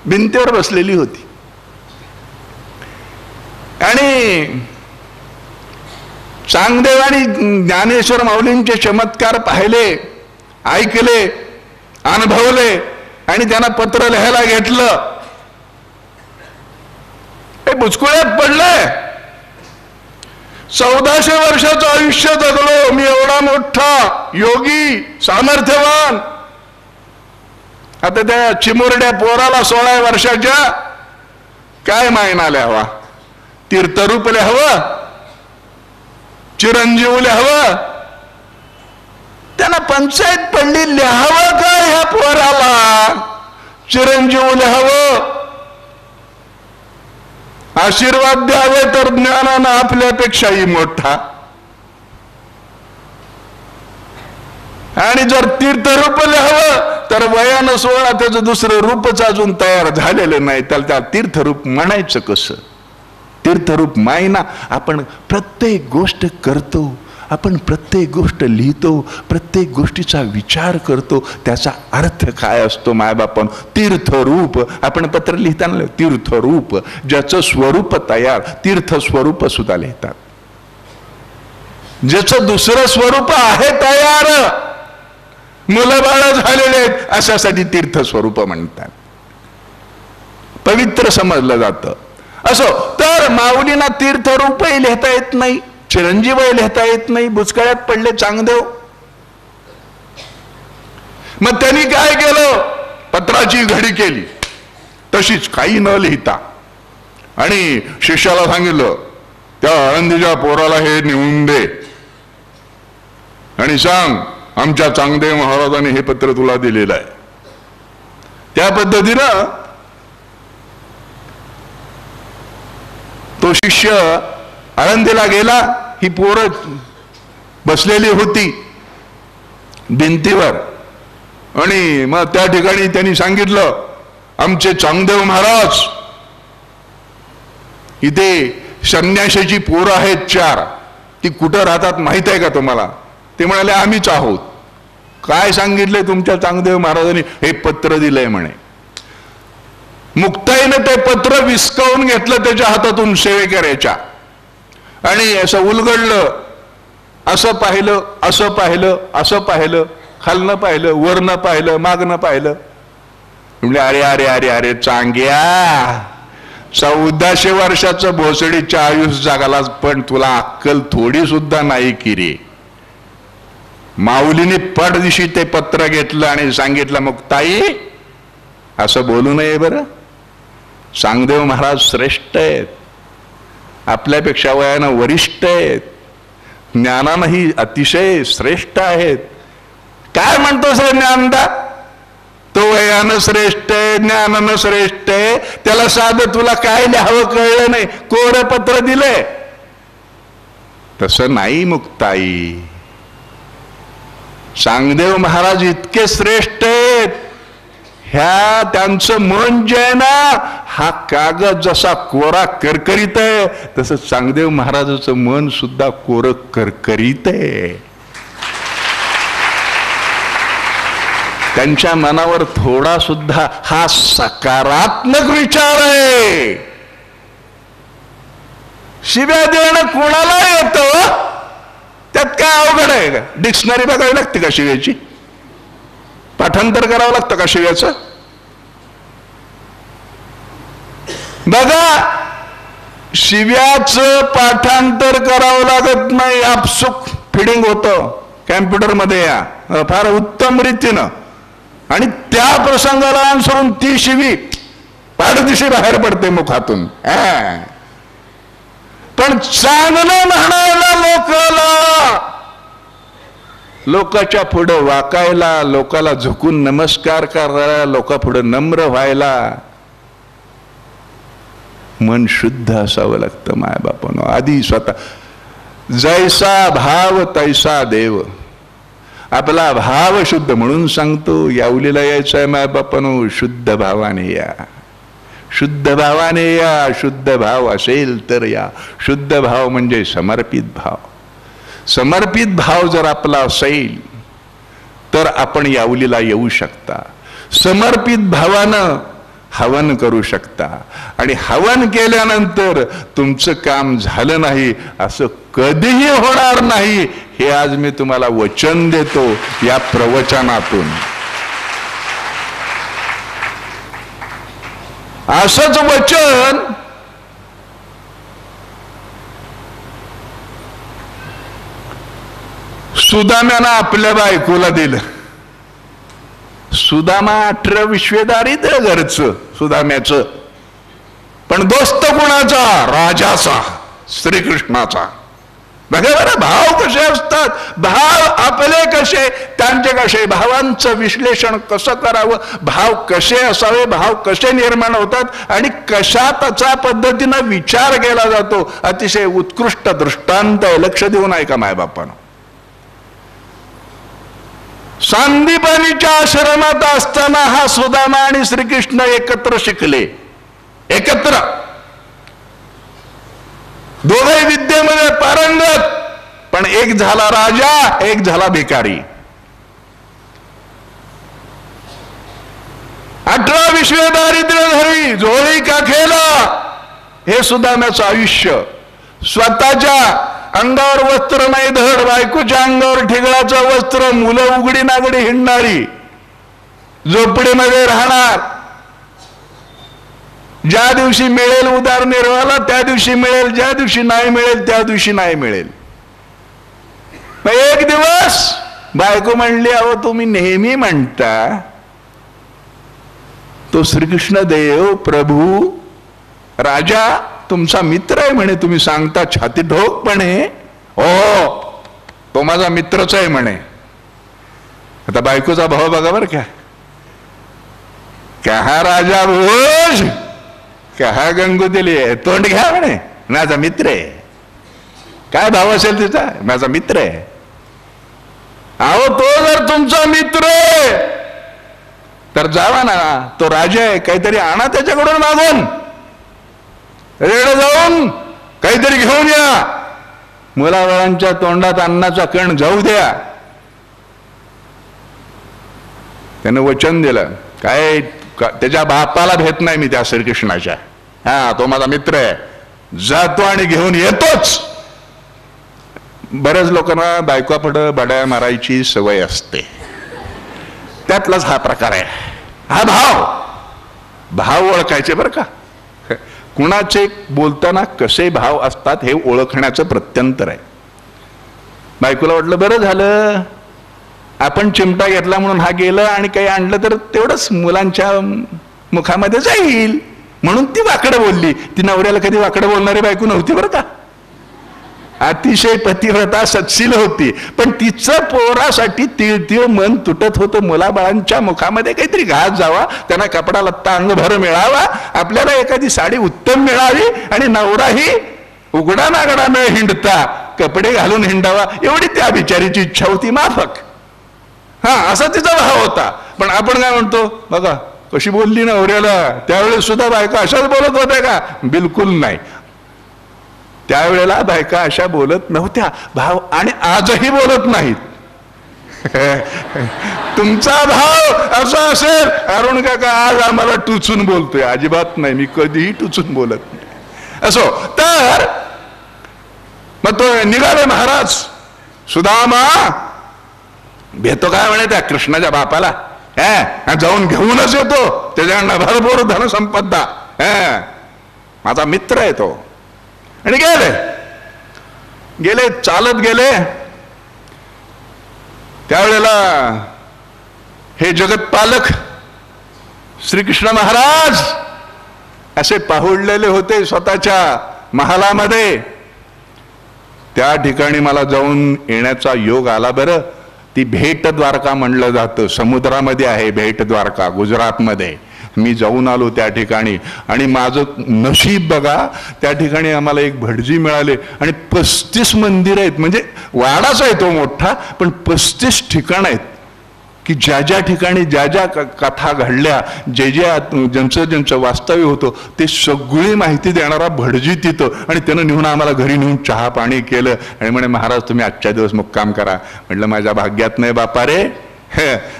[SPEAKER 1] भिंतीवर बसलेली होती. आणि चांगदेव आणि ज्ञानेश्वर माऊलींचे चमत्कार पाहिले, ऐकले, अनुभवले आणि त्यांना पत्र लिहायला घेतलं. हे बुचकुळ्यात पडलंय. 1400 वर्षाचं आयुष्य जगलो मी, एवढा मोठा योगी, सामर्थ्यवान. आता त्या चिमुरड्या पोराला 16 वर्षाच्या काय मायना लिहावा? तीर्थरूप लिहावं, चिरंजीव लिहावं. त्यांना पंचायत पडली, लिहावं काय ह्या पोराला? चिरंजीव लिहावं, आशीर्वाद द्यावे तर ज्ञानानं आपल्यापेक्षाही मोठा. आणि जर तीर्थरूप लिहावं तर वयानं 16 त्याचं दुसरं रूपच अजून तयार झालेलं नाही. त्याला त्या तीर्थरूप म्हणायचं कसं? तीर्थरूप मायना. आपण प्रत्येक गोष्ट करतो, आपण प्रत्येक गोष्ट लिहितो, प्रत्येक गोष्टीचा विचार करतो, त्याचा अर्थ काय असतो मायबापन? तीर्थरूप. आपण पत्र लिहिताना तीर्थरूप, ज्याचं स्वरूप तयार, तीर्थ स्वरूप सुद्धा लिहितात. ज्याचं दुसरं स्वरूप आहे तयार, मुलं बाळ झालेले आहेत, अशासाठी तीर्थ स्वरूप म्हणतात. पवित्र समजलं जातं. असो तर माऊलींना तीर्थरूपही लिहिता येत नाही, चिरंजीवही लिहिता येत नाही. बुचकळ्यात पडले चांगदेव. मग त्यांनी काय केलं? पत्राची घडी केली तशीच, काही न लिहिता. आणि शिष्याला सांगितलं, त्या आळंदीच्या पोराला हे नेऊन दे आणि सांग आमच्या चांगदेव महाराजांनी हे पत्र तुला दिलेलं आहे. त्या पद्धतीनं तो शिष्य आळंदीला गेला. ही पोरं बसलेली होती भिंतीवर. आणि मग त्या ठिकाणी त्यांनी सांगितलं, आमचे चांगदेव महाराज इथे संन्याशाची पोरं आहेत 4, ती कुठं राहतात माहित आहे का तुम्हाला? ते म्हणाले आम्हीच आहोत. काय सांगितलंय तुमच्या चांगदेव महाराजांनी? हे पत्र दिलंय म्हणे. मुक्ताईनं ते पत्र विस्कवून घेतलं त्याच्या हातातून सेवेकऱ्याच्या, आणि असं उलगडलं. असं पाहिलं, असं पाहिलं, असं पाहिलं, खालनं पाहिलं, वरनं पाहिलं, मागनं पाहिलं. म्हणजे अरे अरे अरे अरे चांग्या, 1400 वर्षाचं भोसडीच्या आयुष जगालाच, पण तुला अक्कल थोडी सुद्धा नाही की रे. माऊलीने पडदिशी ते पत्र घेतलं आणि सांगितलं, मुक्ताई असं बोलू नये बरं. चांगदेव महाराज श्रेष्ठ आहेत, आपल्यापेक्षा वयानं वरिष्ठ आहेत, ज्ञानानंही अतिशय श्रेष्ठ आहेत. काय म्हणतोस रे ज्ञानदा? तो वयानं श्रेष्ठ आहे, ज्ञानानं श्रेष्ठ आहे, त्याला साधं तुला काय लिहावं कळलं नाही, कोरं पत्र दिलंय. तसं नाही मुक्ताई, चांगदेव महाराज इतके श्रेष्ठ आहेत, ह्या त्यांचं मन जे आहे ना, हा कागद जसा कोरा करकरीत आहे, तसं चांगदेव महाराजाचं मन सुद्धा कोरं करकरीत आहे. त्यांच्या मनावर थोडा सुद्धा हा सकारात्मक विचार आहे. शिव्या देणं कोणाला येतं? त्यात काय अवघड आहे का? डिक्शनरी बघावी लागते का शिव्याची? पाठांतर करावं लागतं का शिव्याचं? बघा, शिव्याचं पाठांतर करावं लागत नाही, आपसुक फिडिंग होतं कॅम्प्युटरमध्ये या फार उत्तम रीतीनं, आणि त्या प्रसंगाला अनुसरून ती शिवी पाठदिशी बाहेर पडते मुखातून. पण चांगलं म्हणायला, लोकाच्या पुढं वाकायला, लोकाला झुकून नमस्कार करायला, लोकापुढं नम्र व्हायला मन शुद्ध असावं लागतं मायबापानं. आधी स्वतः जैसा भाव तैसा देव. आपला भाव शुद्ध, म्हणून सांगतो यावलीला यायचं आहे मायबापानं, शुद्ध भावाने या, शुद्ध भावाने या. शुद्ध भाव असेल तर या. शुद्ध भाव म्हणजे समर्पित भाव. समर्पित भाव जर आपला असेल तर आपण यावलीला येऊ शकता. समर्पित भावानं हवन करू शकता, आणि हवन केल्यानंतर तुमचं काम झालं नाही असं कधीही होणार नाही, हे आज मी तुम्हाला वचन देतो या प्रवचनातून. असंच वचन सुदाम्यानं आपल्या बायकोला दिलं. सुदामा 18 विश्वेदारीत घरचं सुदाम्याचं, पण दोस्त कोणाचा? राजाचा, श्रीकृष्णाचा. बघा बरं भाव कसे असतात, भाव आपले कसे, त्यांचे कसे, भावांचं विश्लेषण कसं करावं, भाव कसे असावे, भाव कसे निर्माण होतात आणि कशा त्याचा पद्धतीनं विचार केला जातो. अतिशय उत्कृष्ट दृष्टांत आहे, लक्ष देऊन ऐका मायबापानं. सांदीपनीच्या आश्रमात असताना हा सुदामा आणि श्रीकृष्ण एकत्र शिकले, एकत्र, दोघे विद्येमध्ये पारंगत, पण एक झाला राजा, एक झाला भिकारी. 18 विश्वे दारिद्र्यधारी, झोळी काखेला, हे सुदाम्याचं आयुष्य. स्वतःच्या अंगावर वस्त्र नाही धड, बायकोच्या अंगावर ठिगळाचं वस्त्र, मुलं उघडी नागडी हिंडणारी, झोपडीमध्ये राहणार. ज्या दिवशी मिळेल उदरनिर्वाहाला त्या दिवशी मिळेल, ज्या दिवशी नाही मिळेल त्या दिवशी नाही मिळेल. एक दिवस बायको म्हणली, अहो तुम्ही नेहमी म्हणता तो श्रीकृष्ण देव प्रभू राजा तुमचा मित्र आहे म्हणे, तुम्ही सांगता छाती ठोकपणे, हो तो माझा मित्रच आहे म्हणे. आता बायकोचा भाव बघा बरं का, कहा राजा भोज, कहा गंगोत्री आहे, तोंड घ्या म्हणे, माझा मित्र आहे. काय भाव असेल तिचा? माझा मित्र आहे. अहो तो जर तुमचा मित्र आहे तर जावा ना, तो राजा आहे, काहीतरी आणा त्याच्याकडून मागून. रेड जाऊन काहीतरी घेऊन या. मुलाबाळांच्या तोंडात अन्नाचा कण जाऊ द्या. त्यानं वचन दिलं. काय त्याच्या बापाला भेट नाही मी त्या श्रीकृष्णाच्या. हा, तो माझा मित्र आहे, जातो आणि घेऊन येतोच. बऱ्याच लोकांना बायकोपुढं बड्या मारायची सवय असते, त्यातलाच हा प्रकार आहे. हा भाव ओळखायचे बरं का. कुणाचे बोलताना कसे भाव असतात हे ओळखण्याचं प्रत्यंतर आहे. बायकोला वाटलं बरं झालं आपण चिमटा घेतला म्हणून हा गेलं, आणि काही आणलं तर तेवढंच मुलांच्या मुखामध्ये जाईल म्हणून ती वाकडं बोलली. ती नवऱ्याला कधी वाकडं बोलणारी बायको नव्हती बरं का. अतिशय पतिव्रता सत्शील होती, पण तिचं पोरासाठी तिळ मन तुटत होतं. मुलाबाळांच्या मुखामध्ये काहीतरी घास जावा, त्यांना कपडा लत्ता अंगभर मिळावा, आपल्याला एखादी साडी उत्तम मिळावी, आणि नवराही उघडा नागडा न हिंडता कपडे घालून हिंडावा, एवढी त्या बिचारीची इच्छा होती माफक. हा, असा तिचा भाव होता. पण आपण काय म्हणतो बघा कशी बोलली नवऱ्याला. त्यावेळेस सुद्धा बायका अशाच बोलत होत्या का? बिलकुल नाही. त्यावेळेला बायका अशा बोलत नव्हत्या भाव, आणि आजही बोलत नाहीत. तुमचा भाव असा असेल, अरुण काका आज आम्हाला टुचून बोलतोय. अजिबात नाही, मी कधीही टुचून बोलत नाही. असो तर मग तो निघाले महाराज. सुदामा भेटतो काय म्हणे त्या कृष्णाच्या बापाला, जाऊन घेऊनच येतो, त्याच्याकडनं भरपूर धनसंपदा, माझा मित्र आहे तो. आणि गेले चालत गेले. त्यावेळेला हे जगतपालक श्रीकृष्ण महाराज असे पाहुडलेले होते स्वतःच्या महालामध्ये. त्या ठिकाणी मला जाऊन येण्याचा योग आला. बरं, ती भेट द्वारका म्हणलं जातं, समुद्रामध्ये आहे भेट द्वारका गुजरातमध्ये. मी जाऊन आलो त्या ठिकाणी, आणि माझं नशीब बघा, त्या ठिकाणी आम्हाला एक भटजी मिळाले, आणि 35 मंदिर आहेत. म्हणजे वाडाच आहे तो मोठा, पण 35 ठिकाण आहेत की ज्या ज्या ठिकाणी ज्या ज्या कथा घडल्या, ज्यांचं वास्तव्य होतं ते सगळी माहिती देणारा भटजी तिथं. आणि त्यानं नेऊन आम्हाला घरी नेऊन चहा पाणी केलं, आणि म्हणे महाराज तुम्ही आजच्या दिवस मुक्काम करा. म्हटलं माझ्या भाग्यात नाही बापा रे,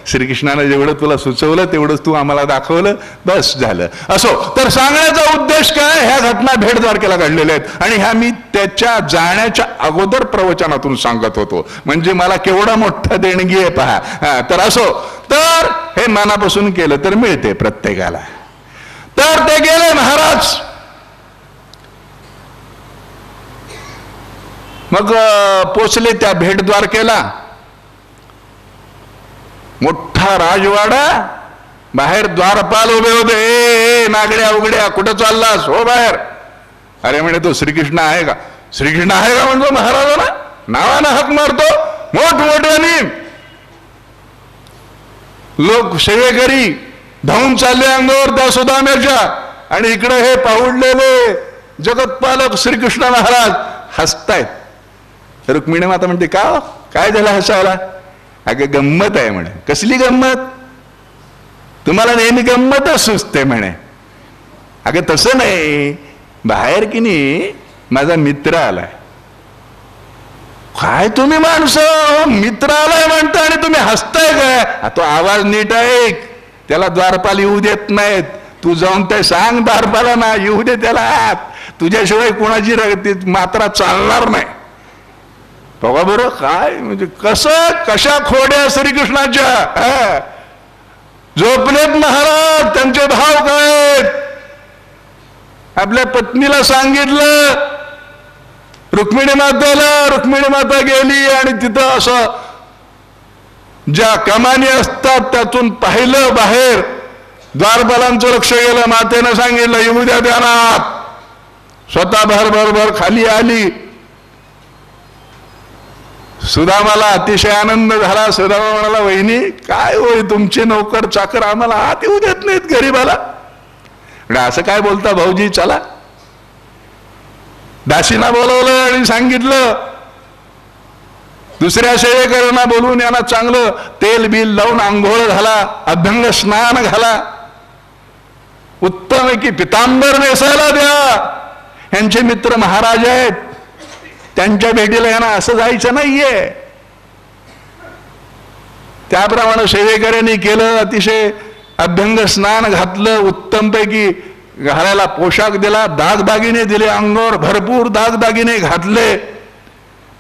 [SPEAKER 1] श्रीकृष्णाने जेवढं तुला सुचवलं तेवढंच तू आम्हाला दाखवलं, बस झालं. असो तर सांगण्याचा उद्देश काय, ह्या घटना भेट द्वारकेला घडलेल्या आहेत, आणि ह्या मी त्याच्या जाण्याच्या अगोदर प्रवचनातून सांगत होतो. म्हणजे मला केवढा मोठा देणगी आहे पहा. तर असो तर हे मनापासून केलं तर मिळते प्रत्येकाला. तर ते गेले महाराज. मग पोचले त्या भेट द्वारकेला. मोठा राजवाडा, बाहेर द्वारपाल उभे होते. ए नागड्या उघड्या कुठं चाललास, हो बाहेर. अरे म्हणे तो श्रीकृष्ण आहे का? श्रीकृष्ण आहे का म्हणतो महाराजांना, नावानं हाक मारतो. मोठमोठ्याने लोक सेवेकरी धावून चालले अंगावर त्या सुदाम्याच्या, आणि इकडे हे पाहुडलेले जगतपालक श्रीकृष्ण महाराज हसतायत. रुक्मिणी माता म्हणते का काय झालं हसायला? अगं गंमत आहे म्हणे. कसली गंमत? तुम्हाला नेहमी गंमतच सुचते म्हणे. अगं तसं नाही, बाहेर की नाही माझा मित्र आलाय. काय तुम्ही माणसं मित्र आलाय म्हणता आणि तुम्ही हसताय काय? तो आवाज नीट ऐक, त्याला द्वारपाल येऊ देत नाहीत. तू जाऊन ते सांग द्वारपाला ना येऊ दे त्याला आत, तुझ्याशिवाय कोणाची मात्रा चालणार नाही. बघा बरं काय म्हणजे कशा खोड्या श्रीकृष्णाच्या. झोपलेत महाराज, त्यांचे भाव काय? आपल्या पत्नीला सांगितलं रुक्मिणी मातेला. रुक्मिणी माता गेली आणि तिथं असं ज्या कमानी असतात त्यातून पाहिलं बाहेर. द्वारपालांचं लक्ष गेलं. मातेनं सांगितलं येऊ द्या त्यांना. स्वतः भर खाली आली. सुदामाला अतिशय आनंद झाला. सुदामा म्हणाला वहिनी काय होय तुमचे नोकर चाकर आम्हाला आत येऊ देत नाहीत गरीबाला. असं काय बोलता भाऊजी, चला. दासीना बोलवलं आणि सांगितलं दुसऱ्या सेवेकरांना बोलून यांना चांगलं तेल बिल लावून आंघोळ घाला, अभ्यंग स्नान घाला, उत्तम की पितांबर नेसायला द्या. यांचे मित्र महाराज आहेत, त्यांच्या भेटीला यांना असं जायचं नाहीये. त्याप्रमाणे सेवेकऱ्यांनी केलं. अतिशय अभ्यंग स्नान घातलं, उत्तमपैकी घालायला पोशाख दिला, दागदागिने दिले, अंगावर भरपूर दागदागिने घातले.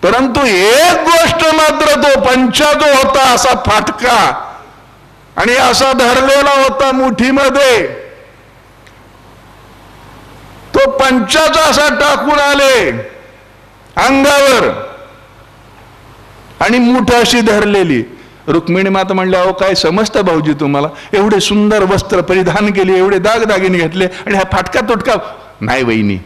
[SPEAKER 1] परंतु एक गोष्ट मात्र, तो पंचा जो होता असा फाटका आणि असा धरलेला होता मुठीमध्ये, तो पंचाचा असा टाकून आले अंगावर आणि मुठ अशी धरलेली. रुक्मिणी माता म्हणल्या, अहो काय समजतं भाऊजी तुम्हाला, एवढे सुंदर वस्त्र परिधान केले, एवढे दागदागिने घेतले आणि हा फाटका तुटका. नाही वहिनी,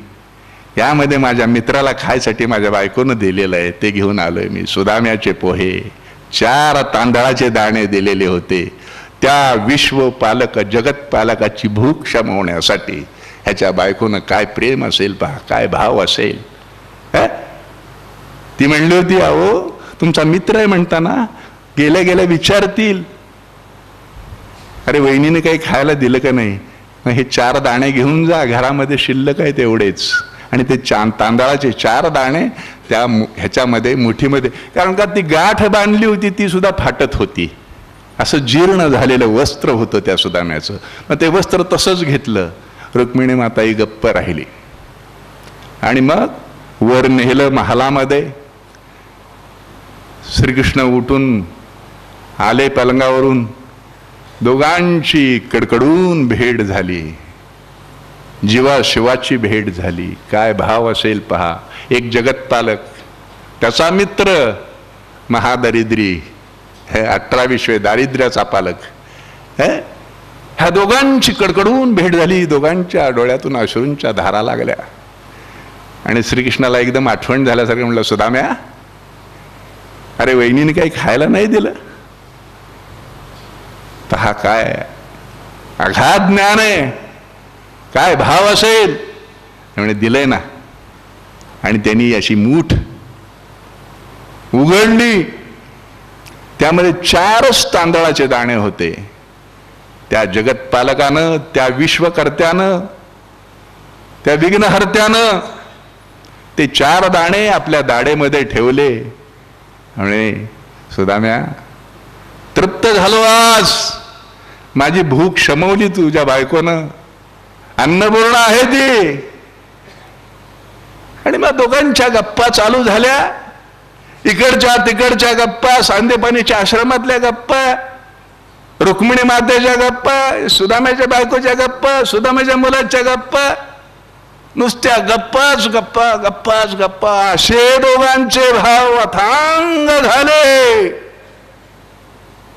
[SPEAKER 1] यामध्ये माझ्या मित्राला खायसाठी माझ्या बायकोनं दिलेलं आहे, ते घेऊन आलोय मी. सुदाम्याचे पोहे, 4 तांदळाचे दाणे दिलेले होते, त्या विश्वपालक जगतपालकाची भूक शमवण्यासाठी. ह्याच्या बायकोनं काय प्रेम असेल पहा, काय भाव असेल. ती म्हणली होती, अहो तुमचा मित्र आहे म्हणताना गेल्या गेल्या विचारतील, अरे वहिनीने काही खायला दिलं का नाही, मग हे 4 दाणे घेऊन जा, घरामध्ये शिल्लक आहे तेवढेच. आणि ते तांदळाचे 4 दाणे त्या ह्याच्यामध्ये मुठीमध्ये, कारण का ती गाठ बांधली होती ती सुद्धा फाटत होती, असं जीर्ण झालेलं वस्त्र होतं त्या सुदाम्याचं. मग ते वस्त्र तसंच घेतलं. रुक्मिणी माता ही गप्प राहिली आणि मग वर नेलं महालामध्ये. श्रीकृष्ण उठून आले पलंगावरून. दोघांची कडकडून भेट झाली, जीवा शिवाची भेट झाली. काय भाव असेल पहा. एक जगतपालक, त्याचा मित्र महादरिद्री, हे 18 दारिद्र्याचा पालक. ह्या दोघांची कडकडून भेट झाली. दोघांच्या डोळ्यातून अश्रूंच्या धारा लागल्या आणि श्रीकृष्णाला एकदम आठवण झाल्यासारखं म्हणलं, सुदाम्या, अरे वहिनीने काही खायला नाही दिलं. तर हा काय अगाध ज्ञान आहे, काय भाव असेल. म्हणजे दिलंय ना. आणि त्यांनी अशी मूठ उघडली, त्यामध्ये 4च तांदळाचे दाणे होते. त्या जगतपालकानं, त्या विश्वकर्त्यानं, त्या विघ्नहर्त्यानं ते 4 दाणे आपल्या दाढेमध्ये ठेवले. म्हणजे सुदाम्या, तृप्त झालो आज, माझी भूक शमवली तुझ्या बायकोनं, अन्नपूर्णा आहे ती. आणि मग दोघांच्या गप्पा चालू झाल्या, इकडच्या तिकडच्या गप्पा, सांदेपानीच्या आश्रमातल्या गप्पा, रुक्मिणी मातेच्या गप्पा, सुदाम्याच्या बायकोच्या गप्पा, सुदाम्याच्या मुलाच्या गप्पा, नुसत्या गप्पाच गप्पा गप्पाच गप्पा. असे दोघांचे भाव अथांग झाले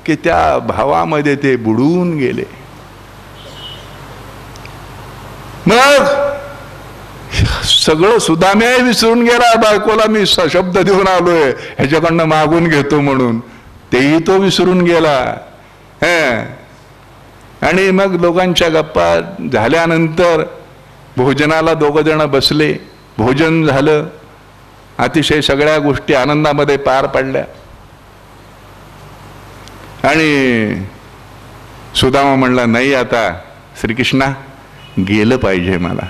[SPEAKER 1] की त्या भावामध्ये ते बुडून गेले. मग सगळं सुदाम्या विसरून गेला, बायकोला मी शब्द देऊन आलोय, ह्याच्याकडनं मागून घेतो म्हणून, तेही तो विसरून गेला. आणि मग लोकांच्या गप्पा झाल्यानंतर भोजनाला 2 जण बसले. भोजन झालं, अतिशय सगळ्या गोष्टी आनंदामध्ये पार पडल्या. आणि सुदामा म्हणला, नाही आता श्रीकृष्णा गेलं पाहिजे मला.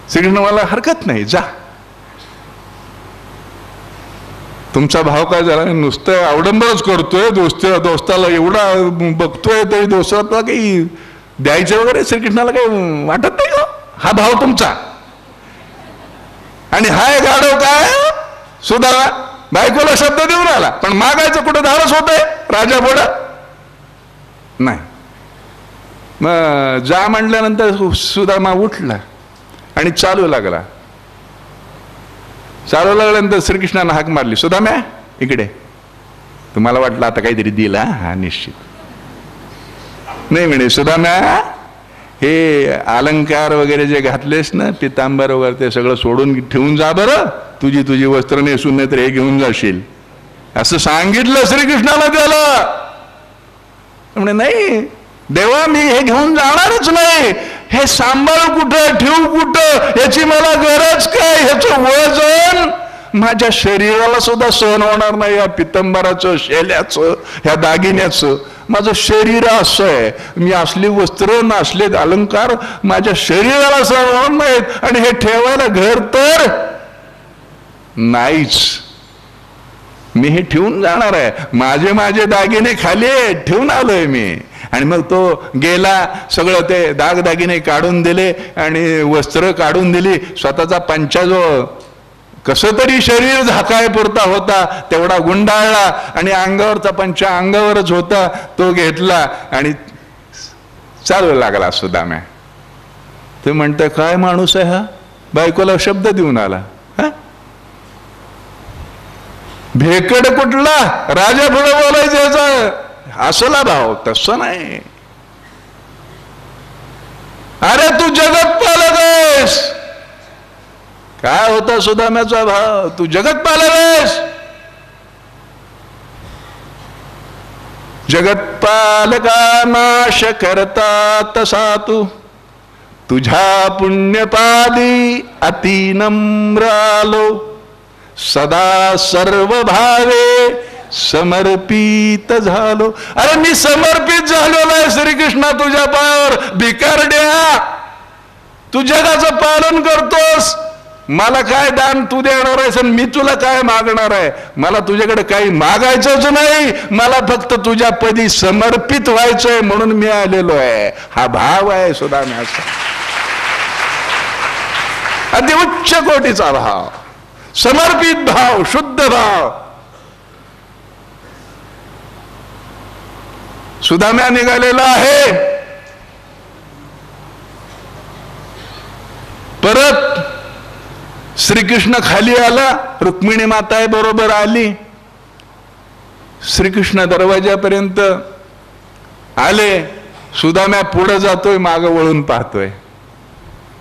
[SPEAKER 1] श्रीकृष्ण मला हरकत नाही, जा. तुमचा भाव काय झाला, नुसतं अवडंबरच करतोय, दोस्ताला एवढा बघतोय तरी दोस्ताला काही द्यायचं वगैरे श्रीकृष्णाला काही वाटत नाही का? हा भाव तुमचा. आणि हाय गाढव काय, सुदामा बायकोला शब्द देऊन आला, पण मागायचं कुठं धाडस होतंय राजा पुढं नाही. मग जा म्हणल्यानंतर सुदामा उठला आणि चालू लागला. चालू लागल्यानंतर श्रीकृष्णानं हाक मारली, सुदाम्या इकडे. तुम्हाला वाटलं आता काहीतरी दिला, हा निश्चित नाही. म्हणे सुदाम्या, हे अलंकार वगैरे जे घातलेस ना, पितांबर वगैरे, ते सगळं सोडून ठेवून जा बरं, तुझी वस्त्र नेसून नाही तर हे घेऊन जाशील, असं सांगितलं श्रीकृष्णाला त्याला. म्हणे नाही देवा, मी हे घेऊन जाणारच नाही, हे सांभाळ कुठं, ठेवू कुठं, याची मला गरज काय, ह्याचं वजन माझ्या शरीराला सुद्धा सहन होणार नाही या पितंबराचं, शेल्याचं, ह्या दागिन्याचं. माझं शरीर असं आहे, मी असली वस्त्र ना असले अलंकार माझ्या शरीराला सहन होणार नाहीत, आणि हे ठेवायला घर तर नाहीच. मी हे ठेवून जाणार आहे. माझे दागिने खाली ठेवून आलोय मी. आणि मग तो गेला, सगळं ते दागदागिने काढून दिले आणि वस्त्र काढून दिली. स्वतःचा पंचा जो कसं तरी शरीर झाकाय पुरता होता तेवढा गुंडाळला, आणि अंगावरचा पंचा अंगावरच होता तो घेतला आणि चालू लागला सुदाम्या. ते म्हणते काय माणूस आहे हा, बायकोला शब्द देऊन आला. भेकड कुठला, राजा पुढे बोलायचं याचा असला भाव, तसं नाही. अरे तू जगत पालक आहेस. काय होता सुदाम्याचा भाव, तू जगत पालक आहेस. जगत पालका नाश करता तसा तू, तुझ्या पुण्यपादी अति नम्र आलो. सदा सर्व भावे समर्पित झालो. अरे मी समर्पित झालेलो आहे श्रीकृष्णा तुझ्या पायावर. भिकारड्या, तू जगाचं पालन करतोस, मला काय दान तू देणार आहेस आणि मी तुला काय मागणार आहे. मला तुझ्याकडे काही मागायचंच नाही, मला फक्त तुझ्या पदी समर्पित व्हायचंय म्हणून मी आलेलो आहे. हा भाव आहे सुदाम्याचा, अति उच्च कोटीचा भाव, समर्पित भाव, शुद्ध भाव. सुदाम्या निघालेला आहे. परत श्रीकृष्ण खाली आला, रुक्मिणी माता बरोबर आली. श्रीकृष्ण दरवाजापर्यंत आले. सुदाम्या पुढे जातोय, मागं वळून पाहतोय.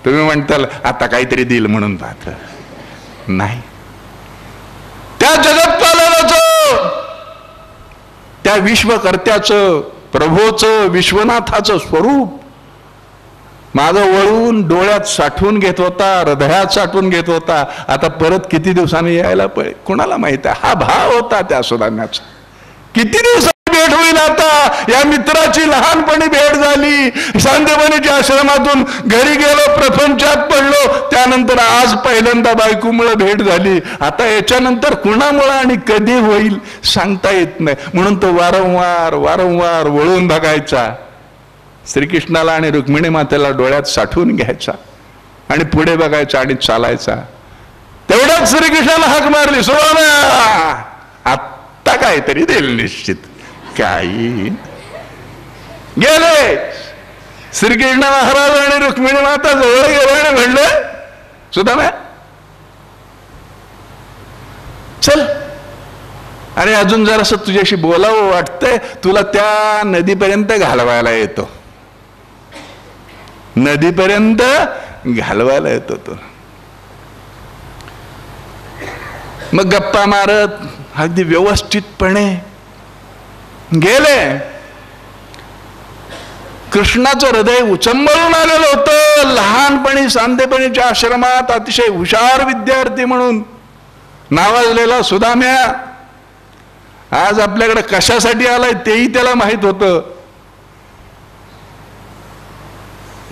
[SPEAKER 1] तुम्ही म्हणताल आता काहीतरी दिल म्हणून पाहत, नाही. त्या जगतपालनाचं, त्या विश्वकर्त्याचं, प्रभूचं, विश्वनाथाचं स्वरूप माझं वळून डोळ्यात साठवून घेत होता, हृदयात साठवून घेत होता. आता परत किती दिवसांनी यायला कुणाला माहित आहे. हा भाव होता त्या सुदाम्याचा. किती दिवसांनी भेट होईल आता. या मित्राची लहानपणी भेट झाली, सांदीपनीच्या आश्रमातून घरी गेलो, प्रपंचात पडलो, त्यानंतर आज पहिल्यांदा बायकोमुळे भेट झाली. आता याच्यानंतर कुणामुळे आणि कधी होईल सांगता येत नाही. म्हणून तो वारंवार वारंवार वळून बघायचा, श्रीकृष्णाला आणि रुक्मिणी मातेला डोळ्यात साठवून घ्यायचा आणि पुढे बघायचा आणि चालायचा. तेवढ्याच श्रीकृष्णाला हाक मारली, सुदाम्या आत्ता काहीतरी देईल निश्चित. काही गेले. श्रीकृष्ण महाराज आणि रुक्मिणी माता जवळ गेले आणि म्हणलं, सुदाम्या चल, आणि अजून जरासं तुझ्याशी बोलावं वाटतंय, तुला त्या नदीपर्यंत घालवायला येतो. नदीपर्यंत घालवायला येतो तो. मग गप्पा मारत अगदी व्यवस्थितपणे गेले. कृष्णाचं हृदय उचंबळून आलेलं होतं. लहानपणी सांदेपणीच्या आश्रमात अतिशय हुशार विद्यार्थी म्हणून नावाजलेला सुदाम्या आज आपल्याकडे कशासाठी आलाय तेही त्याला माहित होतं.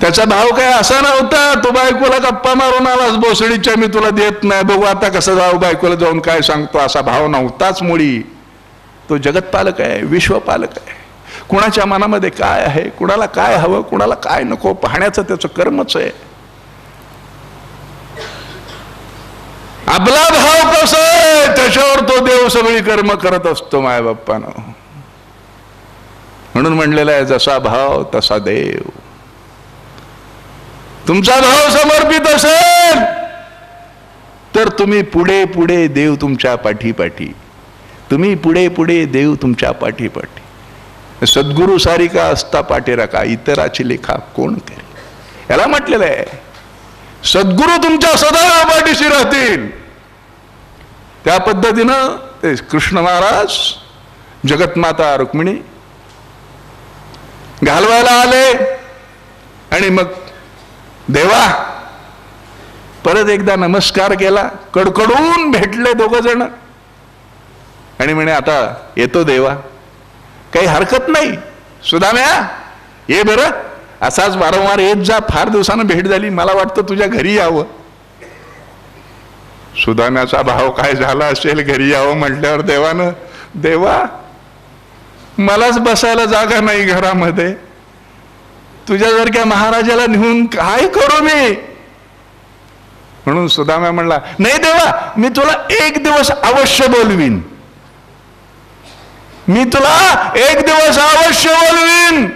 [SPEAKER 1] त्याचा भाव काय असा नव्हता, तो बायकोला गप्पा मारून आलास बोसडीच्या, मी तुला देत नाही, बघू आता कसं जाऊ, बायकोला जाऊन काय सांगतो, असा भाव नव्हताच मुळी. तो जगतपालक आहे, विश्वपालक आहे. कुणाच्या मनामध्ये काय आहे, कुणाला काय हवं, कुणाला काय नको पाहण्याचं त्याचं कर्मच आहे. आपला भाव कसा आहे त्याच्यावर तो देव सगळी कर्म करत असतो मायबाप्पानं. म्हणून म्हणलेला आहे, जसा भाव तसा देव. तुमचा भाव समर्पित असेल तर तुम्ही पुढे पुढे, देव तुमच्या पाठीपाठी. तुम्ही पुढे पुढे, देव तुमच्या पाठीपाठी. सद्गुरु सारिका असता पाठी राखा, इतराची लेखा कोण करेल. याला म्हटलेलं आहे, सद्गुरु तुमच्या सदैव पाठीशी राहतील. त्या पद्धतीनं ते कृष्ण महाराज जगतमाता रुक्मिणी घालवायला आले. आणि मग देवा परत एकदा नमस्कार केला, कडकडून भेटले दोघ जण आणि म्हणे आता येतो देवा. काही हरकत नाही सुदाम्या, ये बरं, असाच वारंवार येत जा, फार दिवसानं भेट झाली, मला वाटतं तुझ्या घरी यावं. सुदाम्याचा भाव काय झाला असेल घरी यावं म्हटल्यावर देवानं, देवा मलाच बसायला जागा नाही घरामध्ये, तुझ्यासारख्या महाराजाला नेऊन काय करू मी. म्हणून सुदाम्या म्हणला, नाही देवा, मी तुला एक दिवस अवश्य बोलवीन, मी तुला एक दिवस अवश्य बोलवीन.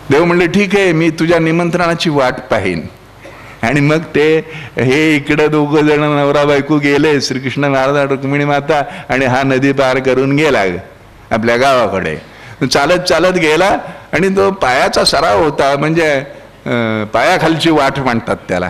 [SPEAKER 1] देव म्हणले ठीक आहे, मी तुझ्या निमंत्रणाची वाट पाहीन. आणि मग ते हे इकडे दोघ जण नवरा बायको गेले, श्रीकृष्ण नारद रुक्मिणी माता, आणि हा नदी पार करून गेला आपल्या गावाकडे. चालत चालत गेला आणि तो पायाचा सराव होता, म्हणजे पायाखालची वाट म्हणतात त्याला.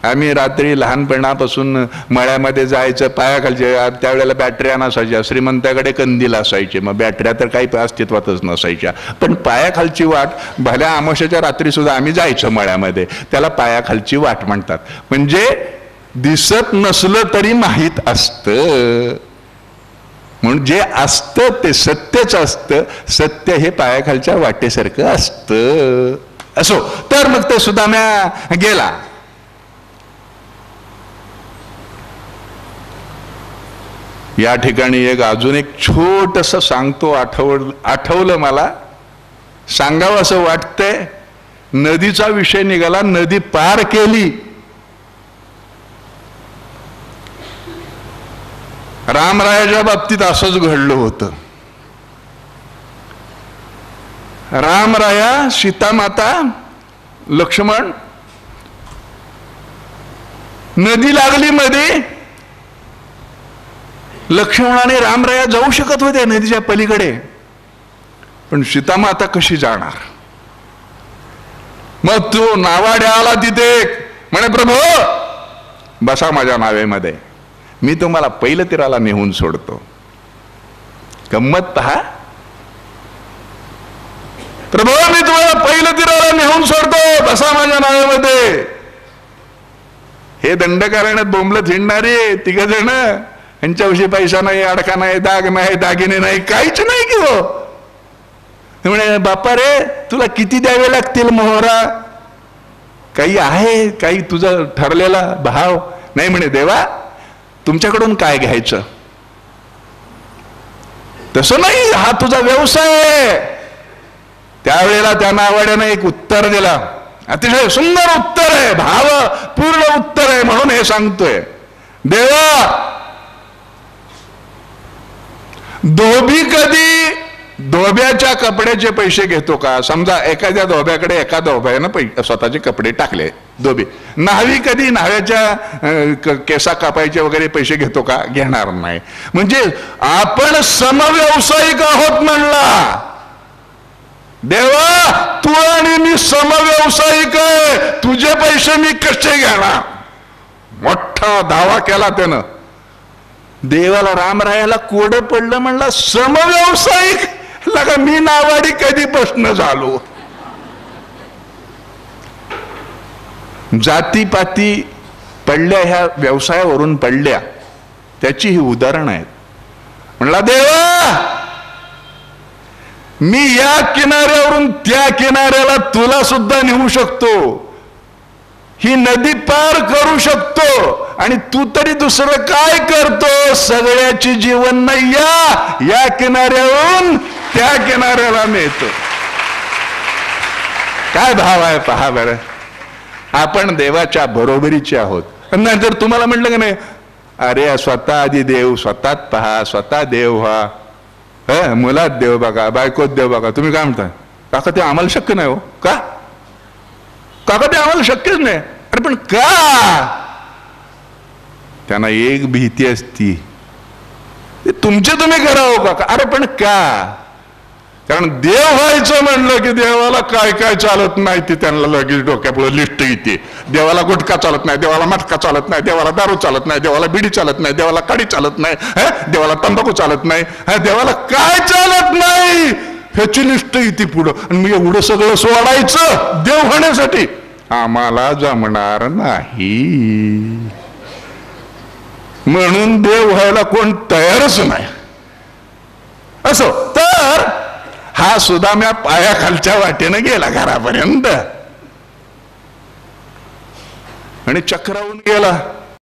[SPEAKER 1] आम्ही रात्री लहानपणापासून मळ्यामध्ये जायचं पायाखालचे, त्यावेळेला बॅटऱ्या नसायच्या, श्रीमंताकडे कंदील असायचे, मग बॅटऱ्या तर काही अस्तित्वातच नसायच्या, पण पायाखालची वाट भल्या आमावस्येच्या रात्री सुद्धा आम्ही जायचं मळ्यामध्ये, त्याला पायाखालची वाट म्हणतात. म्हणजे दिसत नसलं तरी माहीत असतं, म्हणून जे असतं ते सत्यच असतं, सत्य हे पायाखालच्या वाटेसारखं असतं. असो, तर मग ते सुदाम्या गेला. या ठिकाणी अजून एक छोटस सांगतो, आठवलं मला, सांगावं असं वाटतंय. नदीचा विषय निघाला, नदी पार केली. रामरायाच्या बाबतीत असंच घडलं होतं. रामराया, सीतामाता, लक्ष्मण, नदी लागली मध्ये. लक्ष्मणाने रामराया जाऊ शकत होते नदीच्या पलीकडे, पण सीतामाता कशी जाणार. मग तो नावाड्या आला तिथे, म्हणे प्रभू बसा माझ्या नावेमध्ये, मी तुम्हाला पहिलं तीराला नेऊन सोडतो. गंमत पहा, प्रभू मी तुम्हाला पहिलं तीराला नेऊन सोडतो, बसा माझ्या नावेमध्ये. हे दंडकारण्यात बोंबलत हिंडणारे तिघ जण, यांच्याविषयी पैसा नाही, अडका नाही, दाग नाही, दागिने नाही, काहीच नाही की हो. म्हणे बापा रे, तुला किती द्यावे लागतील मोहरा, काही आहे काही तुझा ठरलेला भाव. नाही म्हणे देवा, तुमच्याकडून काय घ्यायचं. तसं नाही, हा तुझा व्यवसाय आहे. त्यावेळेला त्या नावाड्यानं एक उत्तर दिला, अतिशय सुंदर उत्तर आहे, भाव पूर्ण उत्तर आहे, म्हणून हे सांगतोय. देवा, धोबी कधी धोब्याच्या कपड्याचे पैसे घेतो का. समजा एखाद्या धोब्याकडे एका धोब्यानं स्वतःचे कपडे टाकले, धोबी. न्हावी कधी न्हाव्याच्या केसा कापायचे वगैरे पैसे घेतो का, घेणार नाही. म्हणजे आपण समव्यावसायिक आहोत म्हणला. देवा, तू आणि मी समव्यावसायिक आहे, तुझे पैसे मी कसे घेणार. मोठा दावा केला त्यानं. देवाला रामरायाला कोडं पडलं, म्हणला समव्यावसायिक, लगा मी नावाडी कधीपासून झालो. जातीपाती पडल्या, ह्या व्यवसायावरून पडल्या, त्याची ही उदाहरण आहेत. म्हणला देवा, मी या किनाऱ्यावरून त्या किनाऱ्याला तुला सुद्धा नेऊ शकतो, ही नदी पार करू शकतो, आणि तू तरी दुसरं काय करतो. सगळ्याची जीवन नय्या या किनाऱ्यावरून त्या किनाऱ्याला नेतो. काय भाव आहे पहा बरं. आपण देवाच्या बरोबरीचे आहोत. नंतर तुम्हाला म्हटलं की नाही, अरे स्वतः आधी देव, स्वतःत पहा, स्वतः देव व्हा, मुलात देव बघा, बायकोत देव बघा. तुम्ही काय म्हणता, काका ते आम्हाला शक्य नाही हो. का काका ते आम्हाला शक्यच नाही. अरे पण का. त्यांना एक भीती असती, तुमचे तुम्ही करावं काका. अरे पण का. कारण देव व्हायचं म्हणलं की देवाला काय काय चालत नाही ते त्यांना लगेच डोक्यापुढे लिस्ट येते. देवाला गुटखा चालत नाही, देवाला मटका चालत नाही, देवाला दारू चालत नाही, देवाला बिडी चालत नाही, देवाला काडी चालत नाही, देवाला तंबाखू चालत नाही, देवाला काय चालत नाही ह्याची लिस्ट येते पुढं. आणि मी एवढं सगळं सोडायचं देव होण्यासाठी. आम्हाला जमणार नाही. म्हणून देव व्हायला कोण तयारच नाही. असो तर हा सुद्धा म्या पायाखालच्या वाटेनं गेला घरापर्यंत आणि चक्रावून गेला.